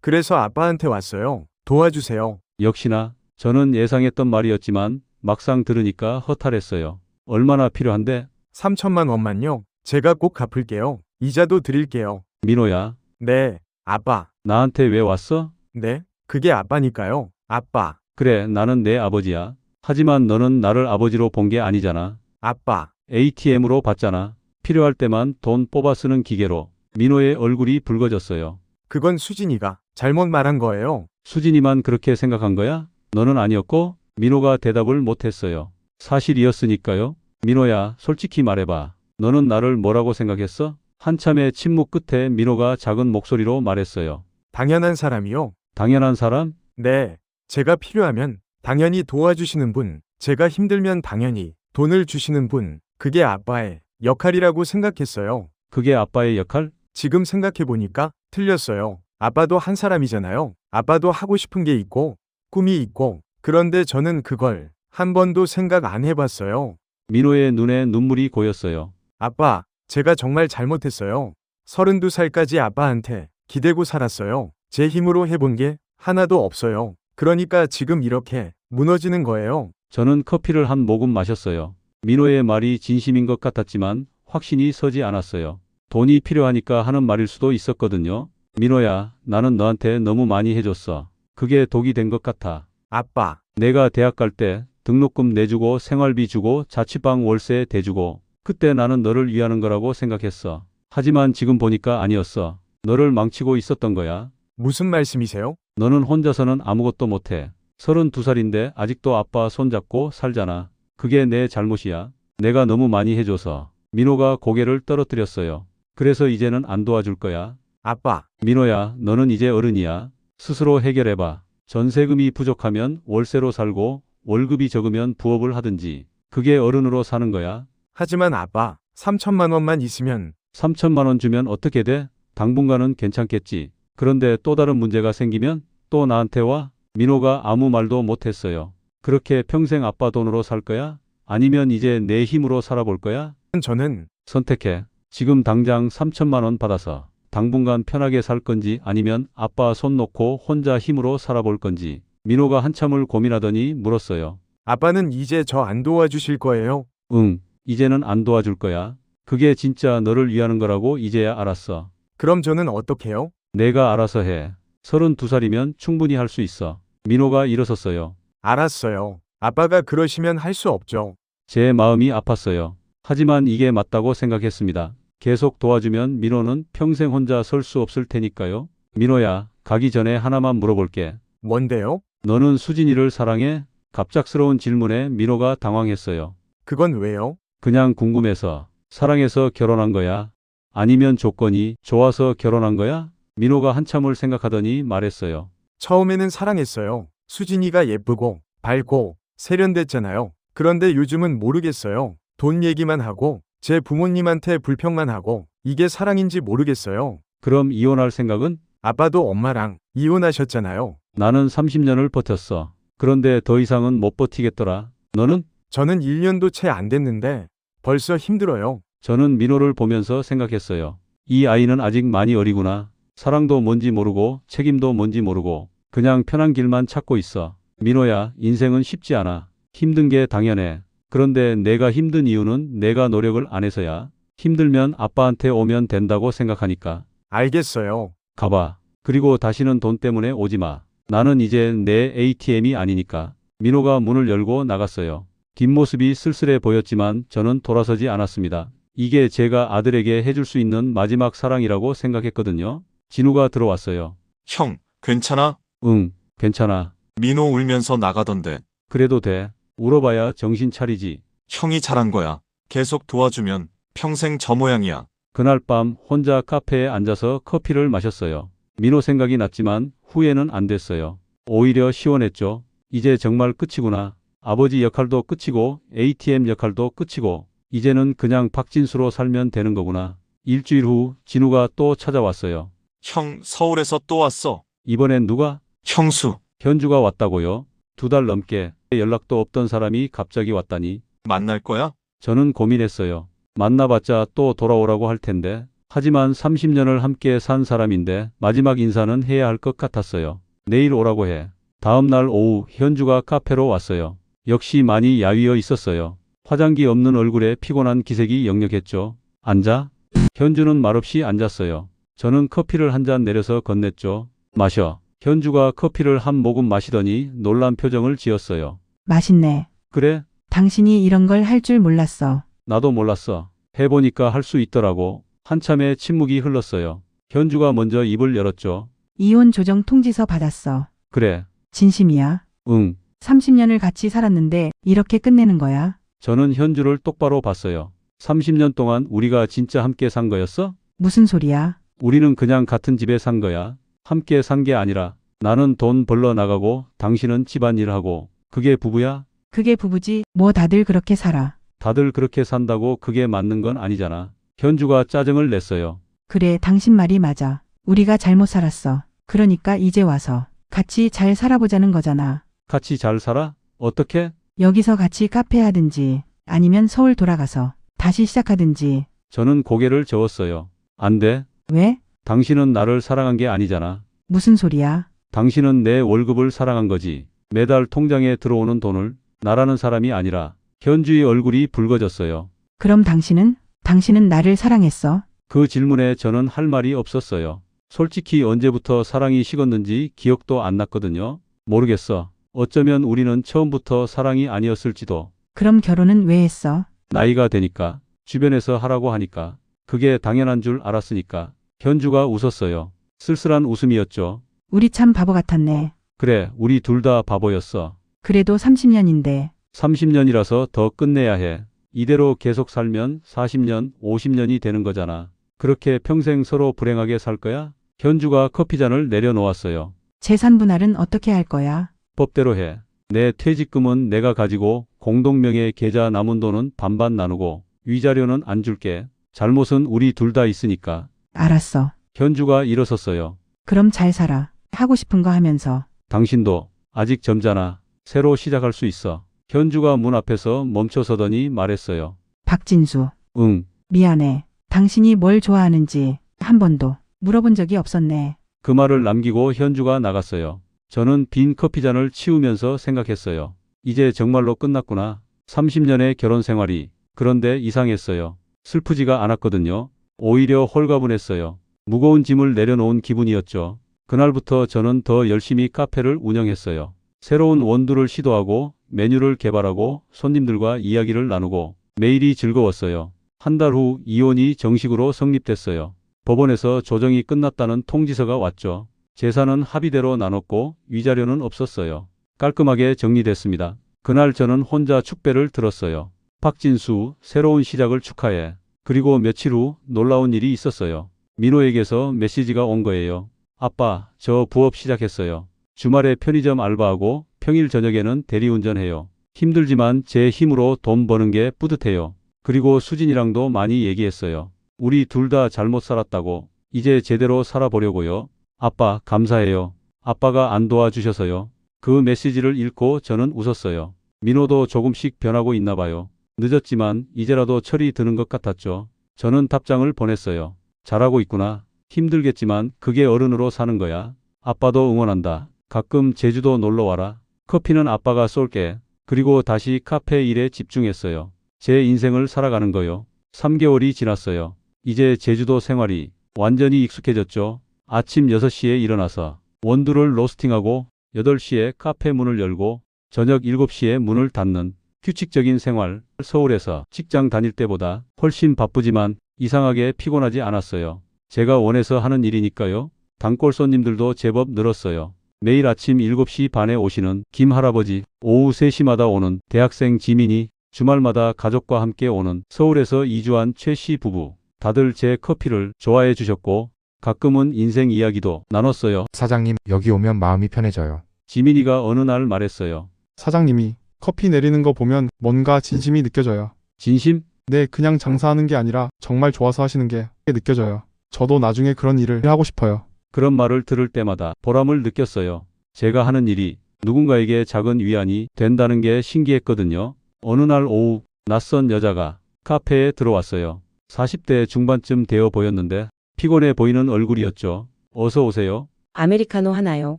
그래서 아빠한테 왔어요. 도와주세요. 역시나 저는 예상했던 말이었지만 막상 들으니까 허탈했어요. 얼마나 필요한데? 3천만 원만요. 제가 꼭 갚을게요. 이자도 드릴게요. 민호야, 네, 아빠. 나한테 왜 왔어? 네, 그게 아빠니까요. 아빠, 그래, 나는 내 아버지야. 하지만 너는 나를 아버지로 본 게 아니잖아. 아빠. ATM으로 받잖아. 필요할 때만 돈 뽑아 쓰는 기계로. 민호의 얼굴이 붉어졌어요. 그건 수진이가 잘못 말한 거예요. 수진이만 그렇게 생각한 거야? 너는 아니었고? 민호가 대답을 못했어요. 사실이었으니까요. 민호야, 솔직히 말해봐. 너는 나를 뭐라고 생각했어? 한참의 침묵 끝에 민호가 작은 목소리로 말했어요. 당연한 사람이요. 당연한 사람? 네, 제가 필요하면 당연히 도와주시는 분, 제가 힘들면 당연히 돈을 주시는 분, 그게 아빠의 역할이라고 생각했어요. 그게 아빠의 역할? 지금 생각해보니까 틀렸어요. 아빠도 한 사람이잖아요. 아빠도 하고 싶은 게 있고, 꿈이 있고, 그런데 저는 그걸 한 번도 생각 안 해봤어요. 민호의 눈에 눈물이 고였어요. 아빠, 제가 정말 잘못했어요. 32살까지 아빠한테 기대고 살았어요. 제 힘으로 해본 게 하나도 없어요. 그러니까 지금 이렇게 무너지는 거예요. 저는 커피를 한 모금 마셨어요. 민호의 말이 진심인 것 같았지만 확신이 서지 않았어요. 돈이 필요하니까 하는 말일 수도 있었거든요. 민호야, 나는 너한테 너무 많이 해줬어. 그게 독이 된 것 같아. 아빠, 내가 대학 갈 때 등록금 내주고 생활비 주고 자취방 월세 대주고 그때 나는 너를 위하는 거라고 생각했어. 하지만 지금 보니까 아니었어. 너를 망치고 있었던 거야. 무슨 말씀이세요? 너는 혼자서는 아무것도 못해. 32살인데 아직도 아빠 손잡고 살잖아. 그게 내 잘못이야. 내가 너무 많이 해줘서. 민호가 고개를 떨어뜨렸어요. 그래서 이제는 안 도와줄 거야. 아빠, 민호야, 너는 이제 어른이야. 스스로 해결해봐. 전세금이 부족하면 월세로 살고 월급이 적으면 부업을 하든지. 그게 어른으로 사는 거야. 하지만 아빠, 3천만 원만 있으면 3천만 원 주면 어떻게 돼? 당분간은 괜찮겠지. 그런데 또 다른 문제가 생기면 또 나한테 와? 민호가 아무 말도 못했어요. 그렇게 평생 아빠 돈으로 살 거야? 아니면 이제 내 힘으로 살아볼 거야? 저는 선택해. 지금 당장 3천만 원 받아서 당분간 편하게 살 건지 아니면 아빠 손 놓고 혼자 힘으로 살아볼 건지. 민호가 한참을 고민하더니 물었어요. 아빠는 이제 저 안 도와주실 거예요? 응, 이제는 안 도와줄 거야. 그게 진짜 너를 위하는 거라고 이제야 알았어. 그럼 저는 어떡해요? 내가 알아서 해. 32살이면 충분히 할 수 있어. 민호가 일어섰어요. 알았어요. 아빠가 그러시면 할 수 없죠. 제 마음이 아팠어요. 하지만 이게 맞다고 생각했습니다. 계속 도와주면 민호는 평생 혼자 설 수 없을 테니까요. 민호야, 가기 전에 하나만 물어볼게. 뭔데요? 너는 수진이를 사랑해? 갑작스러운 질문에 민호가 당황했어요. 그건 왜요? 그냥 궁금해서. 사랑해서 결혼한 거야? 아니면 조건이 좋아서 결혼한 거야? 민호가 한참을 생각하더니 말했어요. 처음에는 사랑했어요. 수진이가 예쁘고 밝고 세련됐잖아요. 그런데 요즘은 모르겠어요. 돈 얘기만 하고 제 부모님한테 불평만 하고 이게 사랑인지 모르겠어요. 그럼 이혼할 생각은? 아빠도 엄마랑 이혼하셨잖아요. 나는 30년을 버텼어. 그런데 더 이상은 못 버티겠더라. 너는? 저는 1년도 채 안 됐는데 벌써 힘들어요. 저는 민호를 보면서 생각했어요. 이 아이는 아직 많이 어리구나. 사랑도 뭔지 모르고 책임도 뭔지 모르고 그냥 편한 길만 찾고 있어. 민호야, 인생은 쉽지 않아. 힘든 게 당연해. 그런데 내가 힘든 이유는 내가 노력을 안 해서야. 힘들면 아빠한테 오면 된다고 생각하니까. 알겠어요. 가봐. 그리고 다시는 돈 때문에 오지 마. 나는 이제 내 ATM이 아니니까. 민호가 문을 열고 나갔어요. 뒷모습이 쓸쓸해 보였지만 저는 돌아서지 않았습니다. 이게 제가 아들에게 해줄 수 있는 마지막 사랑이라고 생각했거든요. 진우가 들어왔어요. 형, 괜찮아? 응, 괜찮아. 민호 울면서 나가던데. 그래도 돼. 울어봐야 정신 차리지. 형이 잘한 거야. 계속 도와주면 평생 저 모양이야. 그날 밤 혼자 카페에 앉아서 커피를 마셨어요. 민호 생각이 났지만 후회는 안 됐어요. 오히려 시원했죠. 이제 정말 끝이구나. 아버지 역할도 끝이고 ATM 역할도 끝이고 이제는 그냥 박진수로 살면 되는 거구나. 일주일 후 진우가 또 찾아왔어요. 형, 서울에서 또 왔어. 이번엔 누가? 형수. 현주가 왔다고요? 2달 넘게 연락도 없던 사람이 갑자기 왔다니. 만날 거야? 저는 고민했어요. 만나봤자 또 돌아오라고 할 텐데. 하지만 30년을 함께 산 사람인데 마지막 인사는 해야 할 것 같았어요. 내일 오라고 해. 다음 날 오후 현주가 카페로 왔어요. 역시 많이 야위어 있었어요. 화장기 없는 얼굴에 피곤한 기색이 역력했죠. 앉아? 현주는 말없이 앉았어요. 저는 커피를 한 잔 내려서 건넸죠. 마셔. 현주가 커피를 한 모금 마시더니 놀란 표정을 지었어요. 맛있네. 그래? 당신이 이런 걸 할 줄 몰랐어. 나도 몰랐어. 해보니까 할 수 있더라고. 한참의 침묵이 흘렀어요. 현주가 먼저 입을 열었죠. 이혼 조정 통지서 받았어. 그래. 진심이야. 응. 30년을 같이 살았는데 이렇게 끝내는 거야? 저는 현주를 똑바로 봤어요. 30년 동안 우리가 진짜 함께 산 거였어? 무슨 소리야? 우리는 그냥 같은 집에 산 거야. 함께 산 게 아니라 나는 돈 벌러 나가고 당신은 집안일하고 그게 부부야? 그게 부부지. 뭐 다들 그렇게 살아. 다들 그렇게 산다고 그게 맞는 건 아니잖아. 현주가 짜증을 냈어요. 그래, 당신 말이 맞아. 우리가 잘못 살았어. 그러니까 이제 와서 같이 잘 살아보자는 거잖아. 같이 잘 살아? 어떻게? 여기서 같이 카페 하든지 아니면 서울 돌아가서 다시 시작하든지. 저는 고개를 저었어요. 안 돼. 왜? 당신은 나를 사랑한 게 아니잖아. 무슨 소리야? 당신은 내 월급을 사랑한 거지. 매달 통장에 들어오는 돈을. 나라는 사람이 아니라. 현주의 얼굴이 붉어졌어요. 그럼 당신은 나를 사랑했어? 그 질문에 저는 할 말이 없었어요. 솔직히 언제부터 사랑이 식었는지 기억도 안 났거든요. 모르겠어. 어쩌면 우리는 처음부터 사랑이 아니었을지도. 그럼 결혼은 왜 했어? 나이가 되니까. 주변에서 하라고 하니까. 그게 당연한 줄 알았으니까. 현주가 웃었어요. 쓸쓸한 웃음이었죠. 우리 참 바보 같았네. 그래, 우리 둘 다 바보였어. 그래도 30년인데. 30년이라서 더 끝내야 해. 이대로 계속 살면 40년, 50년이 되는 거잖아. 그렇게 평생 서로 불행하게 살 거야? 현주가 커피잔을 내려놓았어요. 재산 분할은 어떻게 할 거야? 법대로 해. 내 퇴직금은 내가 가지고 공동명의 계좌 남은 돈은 반반 나누고 위자료는 안 줄게. 잘못은 우리 둘 다 있으니까. 알았어. 현주가 일어섰어요. 그럼 잘 살아. 하고 싶은 거 하면서. 당신도 아직 젊잖아. 새로 시작할 수 있어. 현주가 문 앞에서 멈춰서더니 말했어요. 박진수. 응. 미안해. 당신이 뭘 좋아하는지 한 번도 물어본 적이 없었네. 그 말을 남기고 현주가 나갔어요. 저는 빈 커피잔을 치우면서 생각했어요. 이제 정말로 끝났구나. 30년의 결혼 생활이. 그런데 이상했어요. 슬프지가 않았거든요. 오히려 홀가분했어요. 무거운 짐을 내려놓은 기분이었죠. 그날부터 저는 더 열심히 카페를 운영했어요. 새로운 원두를 시도하고 메뉴를 개발하고 손님들과 이야기를 나누고 매일이 즐거웠어요. 한 달 후 이혼이 정식으로 성립됐어요. 법원에서 조정이 끝났다는 통지서가 왔죠. 재산은 합의대로 나눴고 위자료는 없었어요. 깔끔하게 정리됐습니다. 그날 저는 혼자 축배를 들었어요. 박진수, 새로운 시작을 축하해. 그리고 며칠 후 놀라운 일이 있었어요. 민호에게서 메시지가 온 거예요. 아빠, 저 부업 시작했어요. 주말에 편의점 알바하고 평일 저녁에는 대리운전해요. 힘들지만 제 힘으로 돈 버는 게 뿌듯해요. 그리고 수진이랑도 많이 얘기했어요. 우리 둘 다 잘못 살았다고. 이제 제대로 살아보려고요. 아빠, 감사해요. 아빠가 안 도와주셔서요. 그 메시지를 읽고 저는 웃었어요. 민호도 조금씩 변하고 있나 봐요. 늦었지만 이제라도 철이 드는 것 같았죠. 저는 답장을 보냈어요. 잘하고 있구나. 힘들겠지만 그게 어른으로 사는 거야. 아빠도 응원한다. 가끔 제주도 놀러 와라. 커피는 아빠가 쏠게. 그리고 다시 카페 일에 집중했어요. 제 인생을 살아가는 거요. 3개월이 지났어요. 이제 제주도 생활이 완전히 익숙해졌죠. 아침 6시에 일어나서 원두를 로스팅하고 8시에 카페 문을 열고 저녁 7시에 문을 닫는 규칙적인 생활. 서울에서 직장 다닐 때보다 훨씬 바쁘지만 이상하게 피곤하지 않았어요. 제가 원해서 하는 일이니까요. 단골 손님들도 제법 늘었어요. 매일 아침 7시 반에 오시는 김 할아버지, 오후 3시마다 오는 대학생 지민이, 주말마다 가족과 함께 오는 서울에서 이주한 최 씨 부부. 다들 제 커피를 좋아해 주셨고 가끔은 인생 이야기도 나눴어요. 사장님, 여기 오면 마음이 편해져요. 지민이가 어느 날 말했어요. 사장님이 커피 내리는 거 보면 뭔가 진심이 느껴져요. 진심? 네, 그냥 장사하는 게 아니라 정말 좋아서 하시는 게 느껴져요. 저도 나중에 그런 일을 하고 싶어요. 그런 말을 들을 때마다 보람을 느꼈어요. 제가 하는 일이 누군가에게 작은 위안이 된다는 게 신기했거든요. 어느 날 오후 낯선 여자가 카페에 들어왔어요. 40대 중반쯤 되어 보였는데 피곤해 보이는 얼굴이었죠. 어서 오세요. 아메리카노 하나요?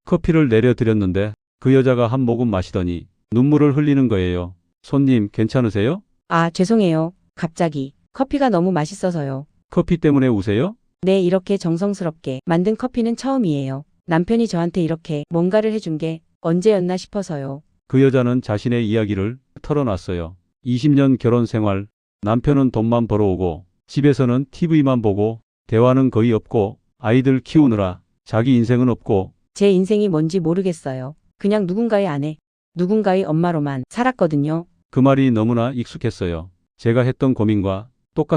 커피를 내려드렸는데 그 여자가 한 모금 마시더니 눈물을 흘리는 거예요. 손님 괜찮으세요? 아, 죄송해요. 갑자기 커피가 너무 맛있어서요. 커피 때문에 우세요? 네, 이렇게 정성스럽게 만든 커피는 처음이에요. 남편이 저한테 이렇게 뭔가를 해준 게 언제였나 싶어서요. 그 여자는 자신의 이야기를 털어놨어요. 20년 결혼 생활, 남편은 돈만 벌어오고 집에서는 TV만 보고 대화는 거의 없고 아이들 키우느라 자기 인생은 없고 제 인생이 뭔지 모르겠어요. 그냥 누군가의 아내, 누군가의 엄마로만 살았거든요. 그 말이 너무나 익숙했어요. 제가 했던 고민과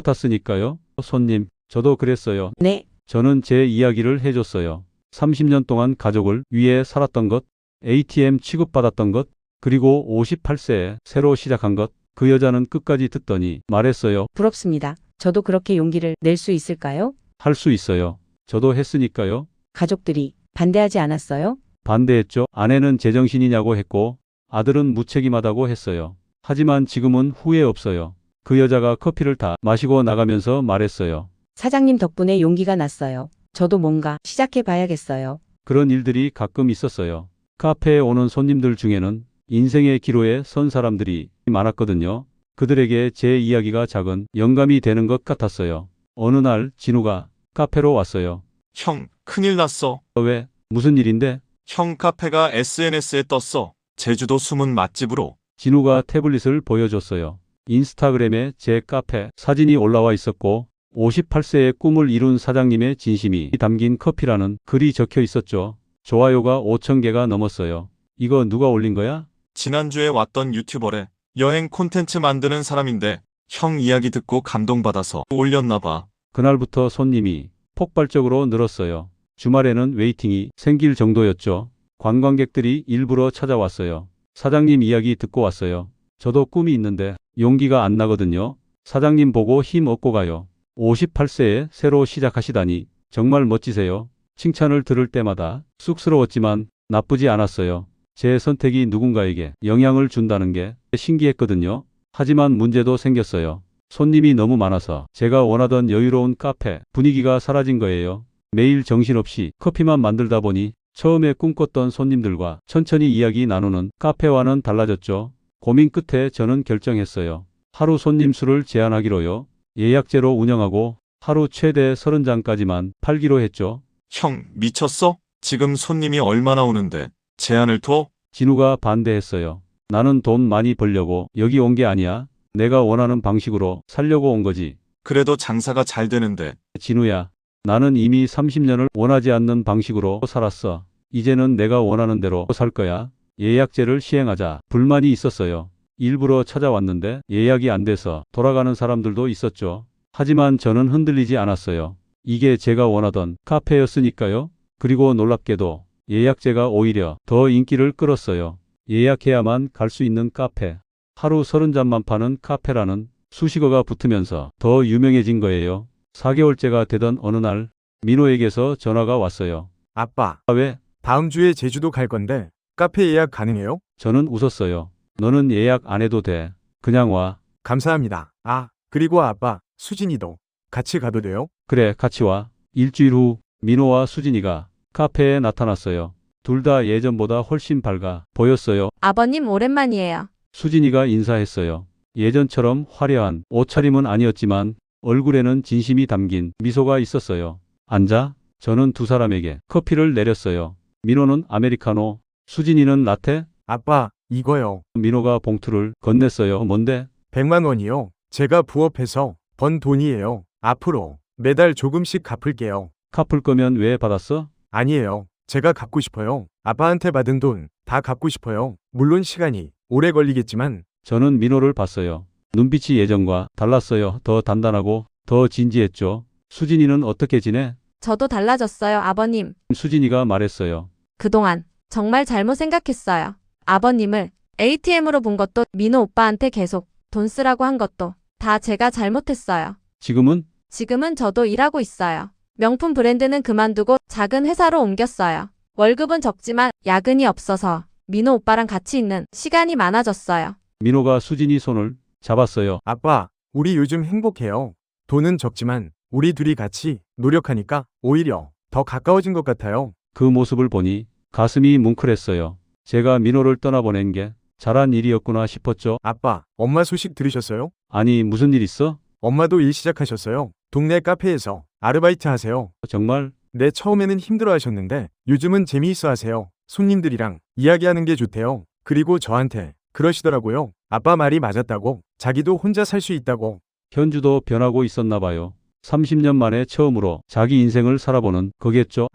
똑같았으니까요. 손님, 저도 그랬어요. 네. 저는 제 이야기를 해줬어요. 30년 동안 가족을 위해 살았던 것, ATM 취급받았던 것, 그리고 58세에 새로 시작한 것. 그 여자는 끝까지 듣더니 말했어요. 부럽습니다. 저도 그렇게 용기를 낼 수 있을까요? 할 수 있어요. 저도 했으니까요. 가족들이 반대하지 않았어요? 반대했죠. 아내는 제정신이냐고 했고 아들은 무책임하다고 했어요. 하지만 지금은 후회 없어요. 그 여자가 커피를 다 마시고 나가면서 말했어요. 사장님 덕분에 용기가 났어요. 저도 뭔가 시작해 봐야겠어요. 그런 일들이 가끔 있었어요. 카페에 오는 손님들 중에는 인생의 기로에 선 사람들이 많았거든요. 그들에게 제 이야기가 작은 영감이 되는 것 같았어요. 어느 날 진우가 카페로 왔어요. 형, 큰일 났어. 왜? 무슨 일인데? 형 카페가 SNS에 떴어. 제주도 숨은 맛집으로. 진우가 태블릿을 보여줬어요. 인스타그램에 제 카페 사진이 올라와 있었고 58세의 꿈을 이룬 사장님의 진심이 담긴 커피라는 글이 적혀 있었죠. 좋아요가 5,000개가 넘었어요. 이거 누가 올린 거야? 지난주에 왔던 유튜버래. 여행 콘텐츠 만드는 사람인데 형 이야기 듣고 감동받아서 올렸나 봐. 그날부터 손님이 폭발적으로 늘었어요. 주말에는 웨이팅이 생길 정도였죠. 관광객들이 일부러 찾아왔어요. 사장님 이야기 듣고 왔어요. 저도 꿈이 있는데 용기가 안 나거든요. 사장님 보고 힘 얻고 가요. 58세에 새로 시작하시다니 정말 멋지세요. 칭찬을 들을 때마다 쑥스러웠지만 나쁘지 않았어요. 제 선택이 누군가에게 영향을 준다는 게 신기했거든요. 하지만 문제도 생겼어요. 손님이 너무 많아서 제가 원하던 여유로운 카페 분위기가 사라진 거예요. 매일 정신없이 커피만 만들다 보니 처음에 꿈꿨던 손님들과 천천히 이야기 나누는 카페와는 달라졌죠. 고민 끝에 저는 결정했어요. 하루 손님 수를 제한하기로요. 예약제로 운영하고 하루 최대 30잔까지만 팔기로 했죠. 형, 미쳤어? 지금 손님이 얼마나 오는데 제한을 둬? 진우가 반대했어요. 나는 돈 많이 벌려고 여기 온 게 아니야. 내가 원하는 방식으로 살려고 온 거지. 그래도 장사가 잘 되는데. 진우야, 나는 이미 30년을 원하지 않는 방식으로 살았어. 이제는 내가 원하는 대로 살 거야. 예약제를 시행하자. 불만이 있었어요. 일부러 찾아왔는데 예약이 안 돼서 돌아가는 사람들도 있었죠. 하지만 저는 흔들리지 않았어요. 이게 제가 원하던 카페였으니까요. 그리고 놀랍게도 예약제가 오히려 더 인기를 끌었어요. 예약해야만 갈 수 있는 카페. 하루 30잔만 파는 카페라는 수식어가 붙으면서 더 유명해진 거예요. 4개월째가 되던 어느 날 민호에게서 전화가 왔어요. 아빠, 왜? 다음 주에 제주도 갈 건데 카페 예약 가능해요? 저는 웃었어요. 너는 예약 안 해도 돼. 그냥 와. 감사합니다. 아, 그리고 아빠, 수진이도 같이 가도 돼요? 그래, 같이 와. 일주일 후 민호와 수진이가 카페에 나타났어요. 둘 다 예전보다 훨씬 밝아 보였어요. 아버님 오랜만이에요. 수진이가 인사했어요. 예전처럼 화려한 옷차림은 아니었지만 얼굴에는 진심이 담긴 미소가 있었어요. 앉아. 저는 두 사람에게 커피를 내렸어요. 민호는 아메리카노, 수진이는 라떼. 아빠, 이거요. 민호가 봉투를 건넸어요. 뭔데? 100만 원이요. 제가 부업해서 번 돈이에요. 앞으로 매달 조금씩 갚을게요. 갚을 거면 왜 받았어? 아니에요. 제가 갚고 싶어요. 아빠한테 받은 돈 다 갚고 싶어요. 물론 시간이 오래 걸리겠지만. 저는 민호를 봤어요. 눈빛이 예전과 달랐어요. 더 단단하고 더 진지했죠. 수진이는 어떻게 지내? 저도 달라졌어요, 아버님. 수진이가 말했어요. 그동안 정말 잘못 생각했어요. 아버님을 ATM으로 본 것도 민호 오빠한테 계속 돈 쓰라고 한 것도 다 제가 잘못했어요. 지금은? 지금은 저도 일하고 있어요. 명품 브랜드는 그만두고 작은 회사로 옮겼어요. 월급은 적지만 야근이 없어서 민호 오빠랑 같이 있는 시간이 많아졌어요. 민호가 수진이 손을 잡았어요. 아빠, 우리 요즘 행복해요. 돈은 적지만 우리 둘이 같이 노력하니까 오히려 더 가까워진 것 같아요. 그 모습을 보니 가슴이 뭉클했어요. 제가 민호를 떠나보낸 게 잘한 일이었구나 싶었죠. 아빠, 엄마 소식 들으셨어요? 아니, 무슨 일 있어? 엄마도 일 시작하셨어요. 동네 카페에서 아르바이트 하세요. 정말? 네, 처음에는 힘들어 하셨는데 요즘은 재미있어 하세요. 손님들이랑 이야기하는 게 좋대요. 그리고 저한테 그러시더라고요. 아빠 말이 맞았다고. 자기도 혼자 살 수 있다고. 현주도 변하고 있었나 봐요. 30년 만에 처음으로 자기 인생을 살아보는 거겠죠.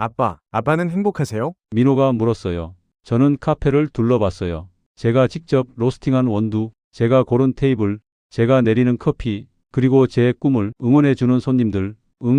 아빠는 행복하세요? 민호가 물었어요. 저는 카페를 둘러봤어요. 제가 직접 로스팅한 원두, 제가 고른 테이블, 제가 내리는 커피, 그리고 제 꿈을 응원해주는 손님들.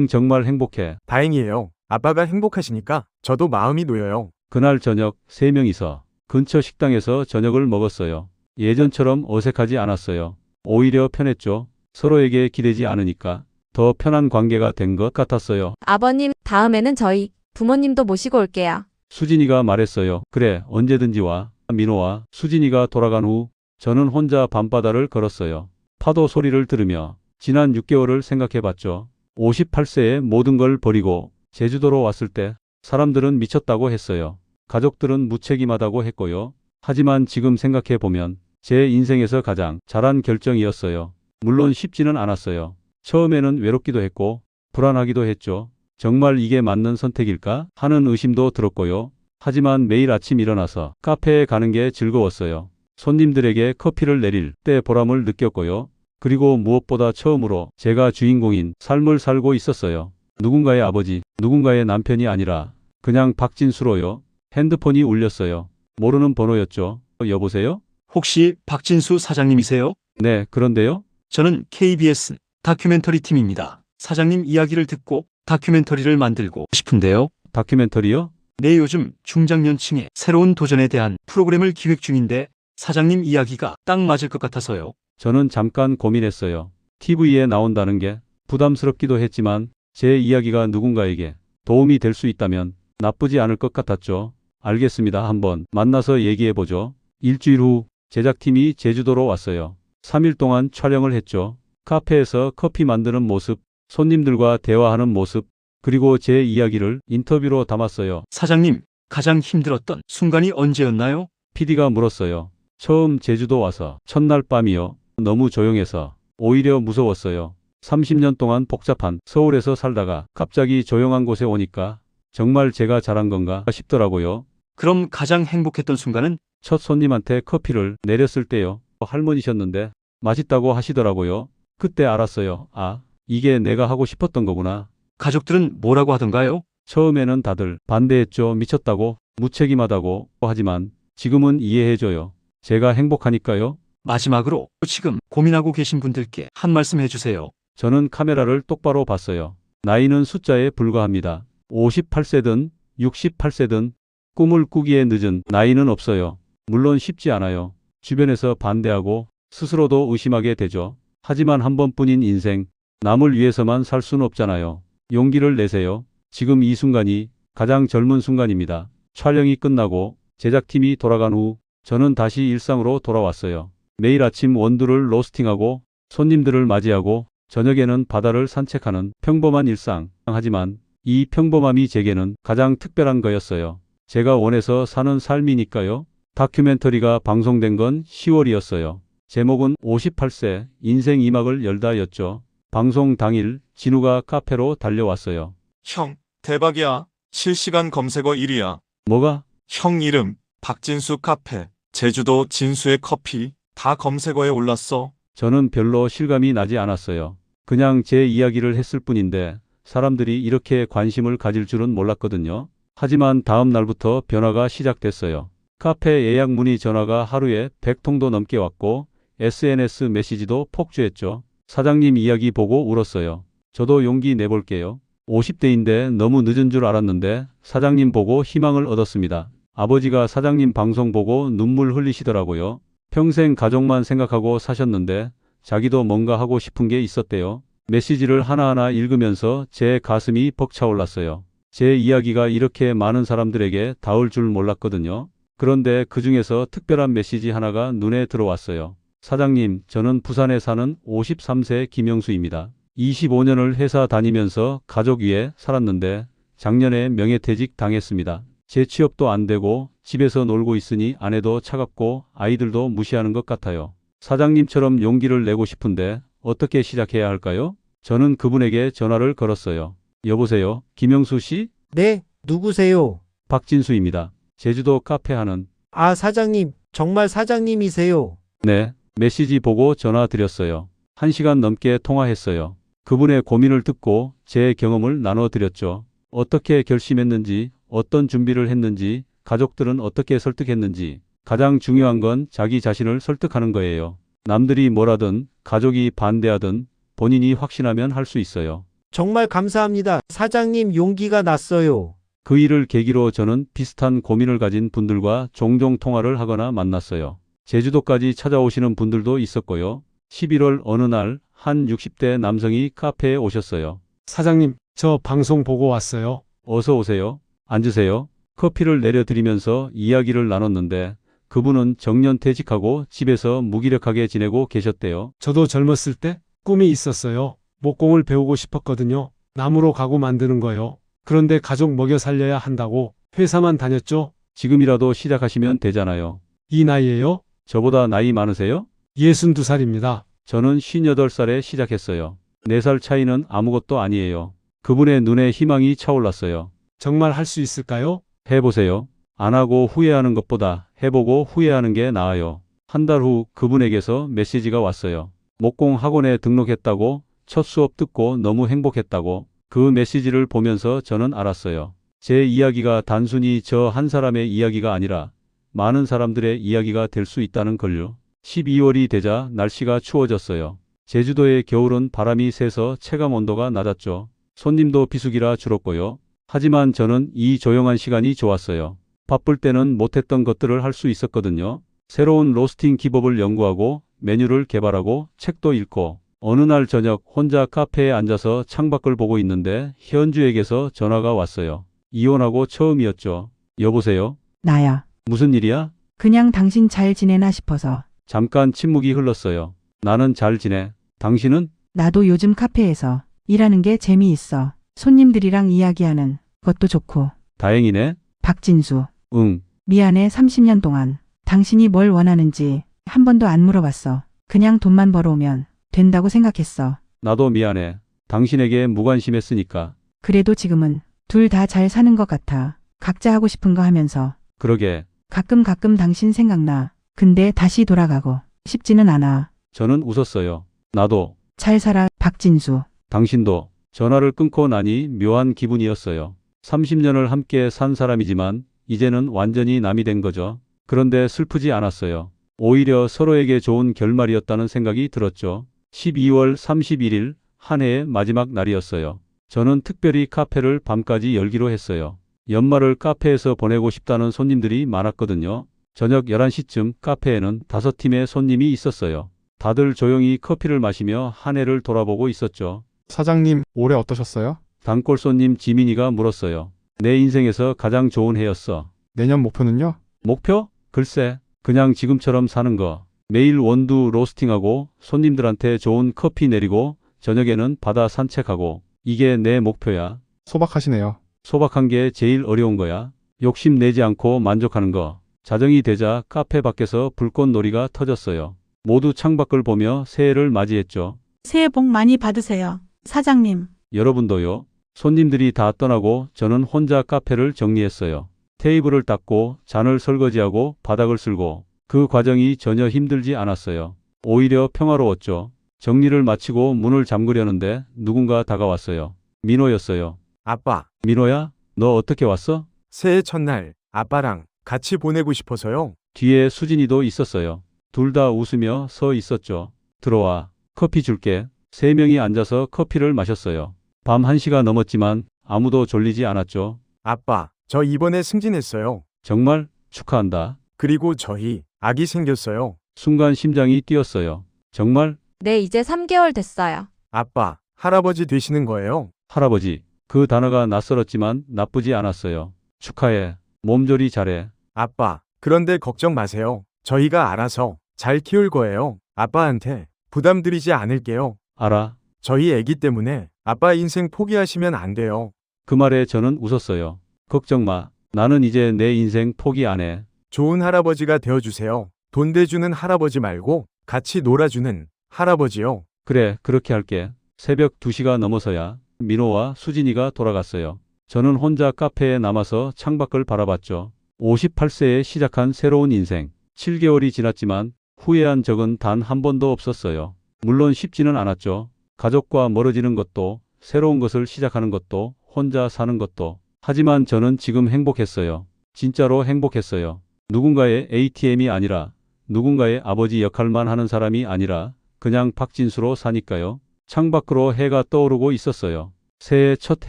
정말 행복해. 다행이에요. 아빠가 행복하시니까 저도 마음이 놓여요. 그날 저녁 3명이서 근처 식당에서 저녁을 먹었어요. 예전처럼 어색하지 않았어요. 오히려 편했죠. 서로에게 기대지 않으니까 더 편한 관계가 된 것 같았어요. 아버님, 다음에는 저희 부모님도 모시고 올게요. 수진이가 말했어요. 그래, 언제든지 와. 민호와 수진이가 돌아간 후 저는 혼자 밤바다를 걸었어요. 파도 소리를 들으며 지난 6개월을 생각해봤죠. 58세에 모든 걸 버리고 제주도로 왔을 때 사람들은 미쳤다고 했어요. 가족들은 무책임하다고 했고요. 하지만 지금 생각해보면 제 인생에서 가장 잘한 결정이었어요. 물론 쉽지는 않았어요. 처음에는 외롭기도 했고 불안하기도 했죠. 정말 이게 맞는 선택일까 하는 의심도 들었고요. 하지만 매일 아침 일어나서 카페에 가는 게 즐거웠어요. 손님들에게 커피를 내릴 때 보람을 느꼈고요. 그리고 무엇보다 처음으로 제가 주인공인 삶을 살고 있었어요. 누군가의 아버지, 누군가의 남편이 아니라 그냥 박진수로요. 핸드폰이 울렸어요. 모르는 번호였죠. 여보세요? 혹시 박진수 사장님이세요? 네, 그런데요? 저는 KBS 다큐멘터리 팀입니다. 사장님 이야기를 듣고 다큐멘터리를 만들고 싶은데요. 다큐멘터리요? 네, 요즘 중장년층의 새로운 도전에 대한 프로그램을 기획 중인데 사장님 이야기가 딱 맞을 것 같아서요. 저는 잠깐 고민했어요. TV에 나온다는 게 부담스럽기도 했지만 제 이야기가 누군가에게 도움이 될 수 있다면 나쁘지 않을 것 같았죠. 알겠습니다. 한번 만나서 얘기해보죠. 일주일 후 제작팀이 제주도로 왔어요. 3일 동안 촬영을 했죠. 카페에서 커피 만드는 모습, 손님들과 대화하는 모습, 그리고 제 이야기를 인터뷰로 담았어요. 사장님, 가장 힘들었던 순간이 언제였나요? PD가 물었어요. 처음 제주도 와서 첫날 밤이요. 너무 조용해서 오히려 무서웠어요. 30년 동안 복잡한 서울에서 살다가 갑자기 조용한 곳에 오니까 정말 제가 잘한 건가 싶더라고요. 그럼 가장 행복했던 순간은? 첫 손님한테 커피를 내렸을 때요. 할머니셨는데 맛있다고 하시더라고요. 그때 알았어요. 아, 이게 내가 하고 싶었던 거구나. 가족들은 뭐라고 하던가요? 처음에는 다들 반대했죠. 미쳤다고, 무책임하다고. 하지만 지금은 이해해줘요. 제가 행복하니까요. 마지막으로 지금 고민하고 계신 분들께 한 말씀 해주세요. 저는 카메라를 똑바로 봤어요. 나이는 숫자에 불과합니다. 58세든 68세든 꿈을 꾸기에 늦은 나이는 없어요. 물론 쉽지 않아요. 주변에서 반대하고 스스로도 의심하게 되죠. 하지만 한 번뿐인 인생, 남을 위해서만 살 수는 없잖아요. 용기를 내세요. 지금 이 순간이 가장 젊은 순간입니다. 촬영이 끝나고 제작팀이 돌아간 후 저는 다시 일상으로 돌아왔어요. 매일 아침 원두를 로스팅하고 손님들을 맞이하고 저녁에는 바다를 산책하는 평범한 일상. 하지만 이 평범함이 제게는 가장 특별한 거였어요. 제가 원해서 사는 삶이니까요. 다큐멘터리가 방송된 건 10월이었어요. 제목은 58세 인생 2막을 열다였죠. 방송 당일 진우가 카페로 달려왔어요. 형, 대박이야. 실시간 검색어 1위야. 뭐가? 형 이름, 박진수 카페, 제주도 진수의 커피, 다 검색어에 올랐어. 저는 별로 실감이 나지 않았어요. 그냥 제 이야기를 했을 뿐인데 사람들이 이렇게 관심을 가질 줄은 몰랐거든요. 하지만 다음 날부터 변화가 시작됐어요. 카페 예약 문의 전화가 하루에 100통도 넘게 왔고 SNS 메시지도 폭주했죠. 사장님 이야기 보고 울었어요. 저도 용기 내볼게요. 50대인데 너무 늦은 줄 알았는데 사장님 보고 희망을 얻었습니다. 아버지가 사장님 방송 보고 눈물 흘리시더라고요. 평생 가족만 생각하고 사셨는데 자기도 뭔가 하고 싶은 게 있었대요. 메시지를 하나하나 읽으면서 제 가슴이 벅차올랐어요. 제 이야기가 이렇게 많은 사람들에게 닿을 줄 몰랐거든요. 그런데 그 중에서 특별한 메시지 하나가 눈에 들어왔어요. 사장님, 저는 부산에 사는 53세 김영수입니다. 25년을 회사 다니면서 가족 위에 살았는데 작년에 명예퇴직 당했습니다. 제 취업도 안 되고 집에서 놀고 있으니 아내도 차갑고 아이들도 무시하는 것 같아요. 사장님처럼 용기를 내고 싶은데 어떻게 시작해야 할까요? 저는 그분에게 전화를 걸었어요. 여보세요, 김영수 씨? 네, 누구세요? 박진수입니다. 제주도 카페 하는. 아, 사장님, 정말 사장님이세요? 네, 메시지 보고 전화 드렸어요. 1시간 넘게 통화했어요. 그분의 고민을 듣고 제 경험을 나눠드렸죠. 어떻게 결심했는지, 어떤 준비를 했는지, 가족들은 어떻게 설득했는지. 가장 중요한 건 자기 자신을 설득하는 거예요. 남들이 뭐라든, 가족이 반대하든 본인이 확신하면 할 수 있어요. 정말 감사합니다. 사장님, 용기가 났어요. 그 일을 계기로 저는 비슷한 고민을 가진 분들과 종종 통화를 하거나 만났어요. 제주도까지 찾아오시는 분들도 있었고요. 11월 어느 날 한 60대 남성이 카페에 오셨어요. 사장님, 저 방송 보고 왔어요. 어서 오세요. 앉으세요. 커피를 내려드리면서 이야기를 나눴는데 그분은 정년퇴직하고 집에서 무기력하게 지내고 계셨대요. 저도 젊었을 때 꿈이 있었어요. 목공을 배우고 싶었거든요. 나무로 가구 만드는 거요. 그런데 가족 먹여 살려야 한다고 회사만 다녔죠. 지금이라도 시작하시면 되잖아요. 이 나이에요? 저보다 나이 많으세요? 62살입니다. 저는 58살에 시작했어요. 4살 차이는 아무것도 아니에요. 그분의 눈에 희망이 차올랐어요. 정말 할 수 있을까요? 해보세요. 안 하고 후회하는 것보다 해보고 후회하는 게 나아요. 한 달 후 그분에게서 메시지가 왔어요. 목공 학원에 등록했다고, 첫 수업 듣고 너무 행복했다고. 그 메시지를 보면서 저는 알았어요. 제 이야기가 단순히 저 한 사람의 이야기가 아니라 많은 사람들의 이야기가 될 수 있다는 걸요. 12월이 되자 날씨가 추워졌어요. 제주도의 겨울은 바람이 세서 체감 온도가 낮았죠. 손님도 비수기라 줄었고요. 하지만 저는 이 조용한 시간이 좋았어요. 바쁠 때는 못했던 것들을 할 수 있었거든요. 새로운 로스팅 기법을 연구하고 메뉴를 개발하고 책도 읽고. 어느 날 저녁 혼자 카페에 앉아서 창밖을 보고 있는데 현주에게서 전화가 왔어요. 이혼하고 처음이었죠. 여보세요? 나야. 무슨 일이야? 그냥 당신 잘 지내나 싶어서. 잠깐 침묵이 흘렀어요. 나는 잘 지내. 당신은? 나도 요즘 카페에서 일하는 게 재미있어. 손님들이랑 이야기하는 것도 좋고. 다행이네. 박진수. 응. 미안해 30년 동안. 당신이 뭘 원하는지 한 번도 안 물어봤어. 그냥 돈만 벌어오면 된다고 생각했어. 나도 미안해. 당신에게 무관심했으니까. 그래도 지금은 둘 다 잘 사는 것 같아. 각자 하고 싶은 거 하면서. 그러게. 가끔 당신 생각나. 근데 다시 돌아가고 싶지는 않아. 저는 웃었어요. 나도, 잘 살아, 박진수. 당신도. 전화를 끊고 나니 묘한 기분이었어요. 30년을 함께 산 사람이지만 이제는 완전히 남이 된 거죠. 그런데 슬프지 않았어요. 오히려 서로에게 좋은 결말이었다는 생각이 들었죠. 12월 31일 한 해의 마지막 날이었어요. 저는 특별히 카페를 밤까지 열기로 했어요. 연말을 카페에서 보내고 싶다는 손님들이 많았거든요. 저녁 11시쯤 카페에는 5팀의 손님이 있었어요. 다들 조용히 커피를 마시며 한 해를 돌아보고 있었죠. 사장님, 올해 어떠셨어요? 단골 손님 지민이가 물었어요. 내 인생에서 가장 좋은 해였어. 내년 목표는요? 목표? 글쎄, 그냥 지금처럼 사는 거. 매일 원두 로스팅하고 손님들한테 좋은 커피 내리고 저녁에는 바다 산책하고 이게 내 목표야. 소박하시네요. 소박한 게 제일 어려운 거야. 욕심 내지 않고 만족하는 거. 자정이 되자 카페 밖에서 불꽃놀이가 터졌어요. 모두 창밖을 보며 새해를 맞이했죠. 새해 복 많이 받으세요. 사장님. 여러분도요. 손님들이 다 떠나고 저는 혼자 카페를 정리했어요. 테이블을 닦고 잔을 설거지하고 바닥을 쓸고 그 과정이 전혀 힘들지 않았어요. 오히려 평화로웠죠. 정리를 마치고 문을 잠그려는데 누군가 다가왔어요. 민호였어요. 아빠, 민호야? 너 어떻게 왔어? 새해 첫날 아빠랑 같이 보내고 싶어서요. 뒤에 수진이도 있었어요. 둘 다 웃으며 서 있었죠. 들어와. 커피 줄게. 3명이 앉아서 커피를 마셨어요. 밤 1시가 넘었지만 아무도 졸리지 않았죠. 아빠, 저 이번에 승진했어요. 정말 축하한다. 그리고 저희 아기 생겼어요. 순간 심장이 뛰었어요. 정말? 네, 이제 3개월 됐어요. 아빠, 할아버지 되시는 거예요? 할아버지. 그 단어가 낯설었지만 나쁘지 않았어요. 축하해. 몸조리 잘해. 아빠, 그런데 걱정 마세요. 저희가 알아서 잘 키울 거예요. 아빠한테 부담 드리지 않을게요. 알아. 저희 애기 때문에 아빠 인생 포기하시면 안 돼요. 그 말에 저는 웃었어요. 걱정 마. 나는 이제 내 인생 포기 안 해. 좋은 할아버지가 되어주세요. 돈 대주는 할아버지 말고 같이 놀아주는 할아버지요. 그래, 그렇게 할게. 새벽 2시가 넘어서야 민호와 수진이가 돌아갔어요. 저는 혼자 카페에 남아서 창밖을 바라봤죠. 58세에 시작한 새로운 인생. 7개월이 지났지만 후회한 적은 단 한 번도 없었어요. 물론 쉽지는 않았죠. 가족과 멀어지는 것도, 새로운 것을 시작하는 것도, 혼자 사는 것도. 하지만 저는 지금 행복했어요. 진짜로 행복했어요. 누군가의 ATM이 아니라, 누군가의 아버지 역할만 하는 사람이 아니라 그냥 박진수로 사니까요. 창밖으로 해가 떠오르고 있었어요. 새해 첫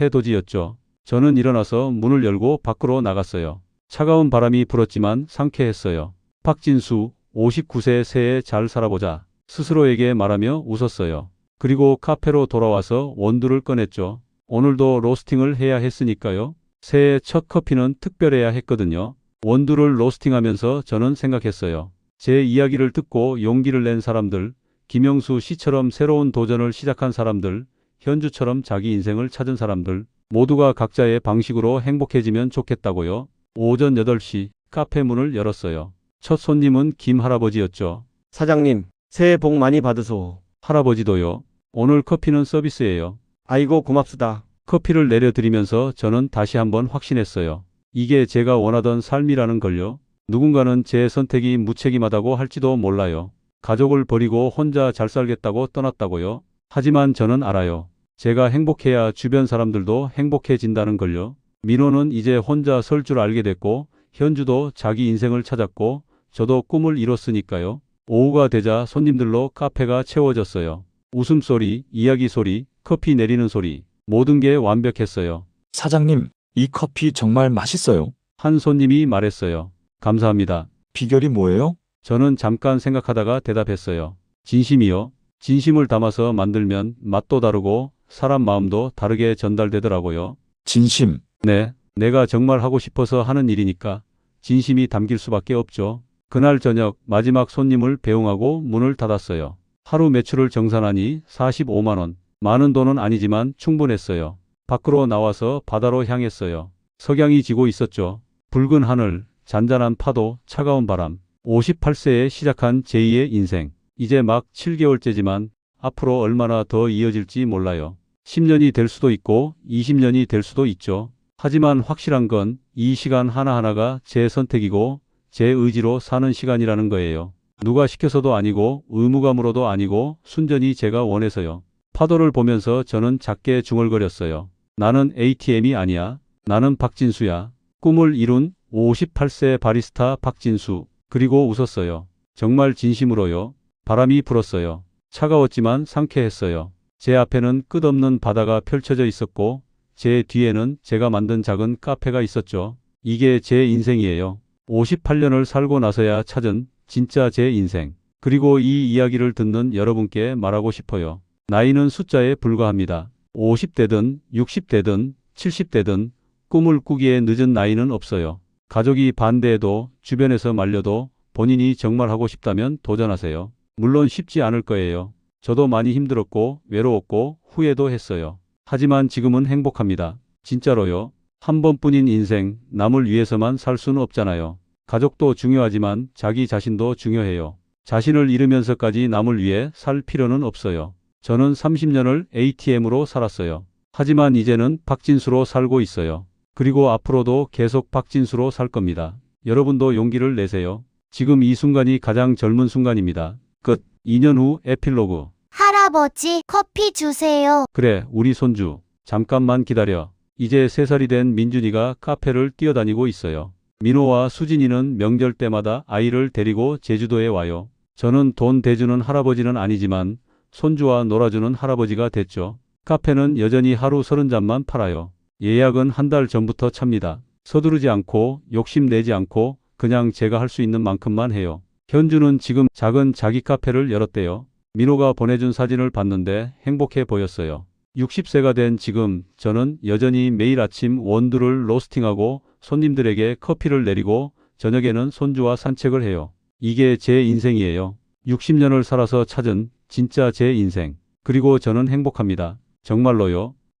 해돋이였죠. 저는 일어나서 문을 열고 밖으로 나갔어요. 차가운 바람이 불었지만 상쾌했어요. 박진수, 59세 새해 잘 살아보자. 스스로에게 말하며 웃었어요. 그리고 카페로 돌아와서 원두를 꺼냈죠. 오늘도 로스팅을 해야 했으니까요. 새해 첫 커피는 특별해야 했거든요. 원두를 로스팅하면서 저는 생각했어요. 제 이야기를 듣고 용기를 낸 사람들, 김영수 씨처럼 새로운 도전을 시작한 사람들, 현주처럼 자기 인생을 찾은 사람들, 모두가 각자의 방식으로 행복해지면 좋겠다고요. 오전 8시 카페 문을 열었어요. 첫 손님은 김 할아버지였죠. 사장님, 새해 복 많이 받으소. 할아버지도요. 오늘 커피는 서비스예요. 아이고 고맙수다. 커피를 내려드리면서 저는 다시 한번 확신했어요. 이게 제가 원하던 삶이라는 걸요. 누군가는 제 선택이 무책임하다고 할지도 몰라요. 가족을 버리고 혼자 잘 살겠다고 떠났다고요. 하지만 저는 알아요. 제가 행복해야 주변 사람들도 행복해진다는 걸요. 민호는 이제 혼자 설 줄 알게 됐고, 현주도 자기 인생을 찾았고, 저도 꿈을 이뤘으니까요. 오후가 되자 손님들로 카페가 채워졌어요. 웃음소리, 이야기 소리, 커피 내리는 소리, 모든 게 완벽했어요. 사장님, 이 커피 정말 맛있어요. 한 손님이 말했어요. 감사합니다. 비결이 뭐예요? 저는 잠깐 생각하다가 대답했어요. 진심이요. 진심을 담아서 만들면 맛도 다르고 사람 마음도 다르게 전달되더라고요. 진심. 네, 내가 정말 하고 싶어서 하는 일이니까 진심이 담길 수밖에 없죠. 그날 저녁 마지막 손님을 배웅하고 문을 닫았어요. 하루 매출을 정산하니 45만 원. 많은 돈은 아니지만 충분했어요. 밖으로 나와서 바다로 향했어요. 석양이 지고 있었죠. 붉은 하늘, 잔잔한 파도, 차가운 바람. 58세에 시작한 제2의 인생. 이제 막 7개월째지만 앞으로 얼마나 더 이어질지 몰라요. 10년이 될 수도 있고 20년이 될 수도 있죠. 하지만 확실한 건 이 시간 하나하나가 제 선택이고 제 의지로 사는 시간이라는 거예요. 누가 시켜서도 아니고 의무감으로도 아니고 순전히 제가 원해서요. 파도를 보면서 저는 작게 중얼거렸어요. 나는 ATM이 아니야. 나는 박진수야. 꿈을 이룬 58세 바리스타 박진수. 그리고 웃었어요. 정말 진심으로요. 바람이 불었어요. 차가웠지만 상쾌했어요. 제 앞에는 끝없는 바다가 펼쳐져 있었고 제 뒤에는 제가 만든 작은 카페가 있었죠. 이게 제 인생이에요. 58년을 살고 나서야 찾은 진짜 제 인생. 그리고 이 이야기를 듣는 여러분께 말하고 싶어요. 나이는 숫자에 불과합니다. 50대든 60대든 70대든 꿈을 꾸기에 늦은 나이는 없어요. 가족이 반대해도 주변에서 말려도 본인이 정말 하고 싶다면 도전하세요. 물론 쉽지 않을 거예요. 저도 많이 힘들었고 외로웠고 후회도 했어요. 하지만 지금은 행복합니다. 진짜로요. 한 번뿐인 인생, 남을 위해서만 살 수는 없잖아요. 가족도 중요하지만 자기 자신도 중요해요. 자신을 잃으면서까지 남을 위해 살 필요는 없어요. 저는 30년을 ATM으로 살았어요. 하지만 이제는 박진수로 살고 있어요. 그리고 앞으로도 계속 박진수로 살 겁니다. 여러분도 용기를 내세요. 지금 이 순간이 가장 젊은 순간입니다. 끝. 2년 후 에필로그. 할아버지, 커피 주세요. 그래, 우리 손주. 잠깐만 기다려. 이제 3살이 된 민준이가 카페를 뛰어다니고 있어요. 민호와 수진이는 명절 때마다 아이를 데리고 제주도에 와요. 저는 돈 대주는 할아버지는 아니지만 손주와 놀아주는 할아버지가 됐죠. 카페는 여전히 하루 30잔만 팔아요. 예약은 한 달 전부터 찹니다. 서두르지 않고 욕심내지 않고 그냥 제가 할 수 있는 만큼만 해요. 현주는 지금 작은 자기 카페를 열었대요. 민호가 보내준 사진을 봤는데 행복해 보였어요. 60세가 된 지금 저는 여전히 매일 아침 원두를 로스팅하고 손님들에게 커피를 내리고 저녁에는 손주와 산책을 해요. 이게 제 인생이에요. 60년을 살아서 찾은 진짜 제 인생. 그리고 저는 행복합니다. 정말로요.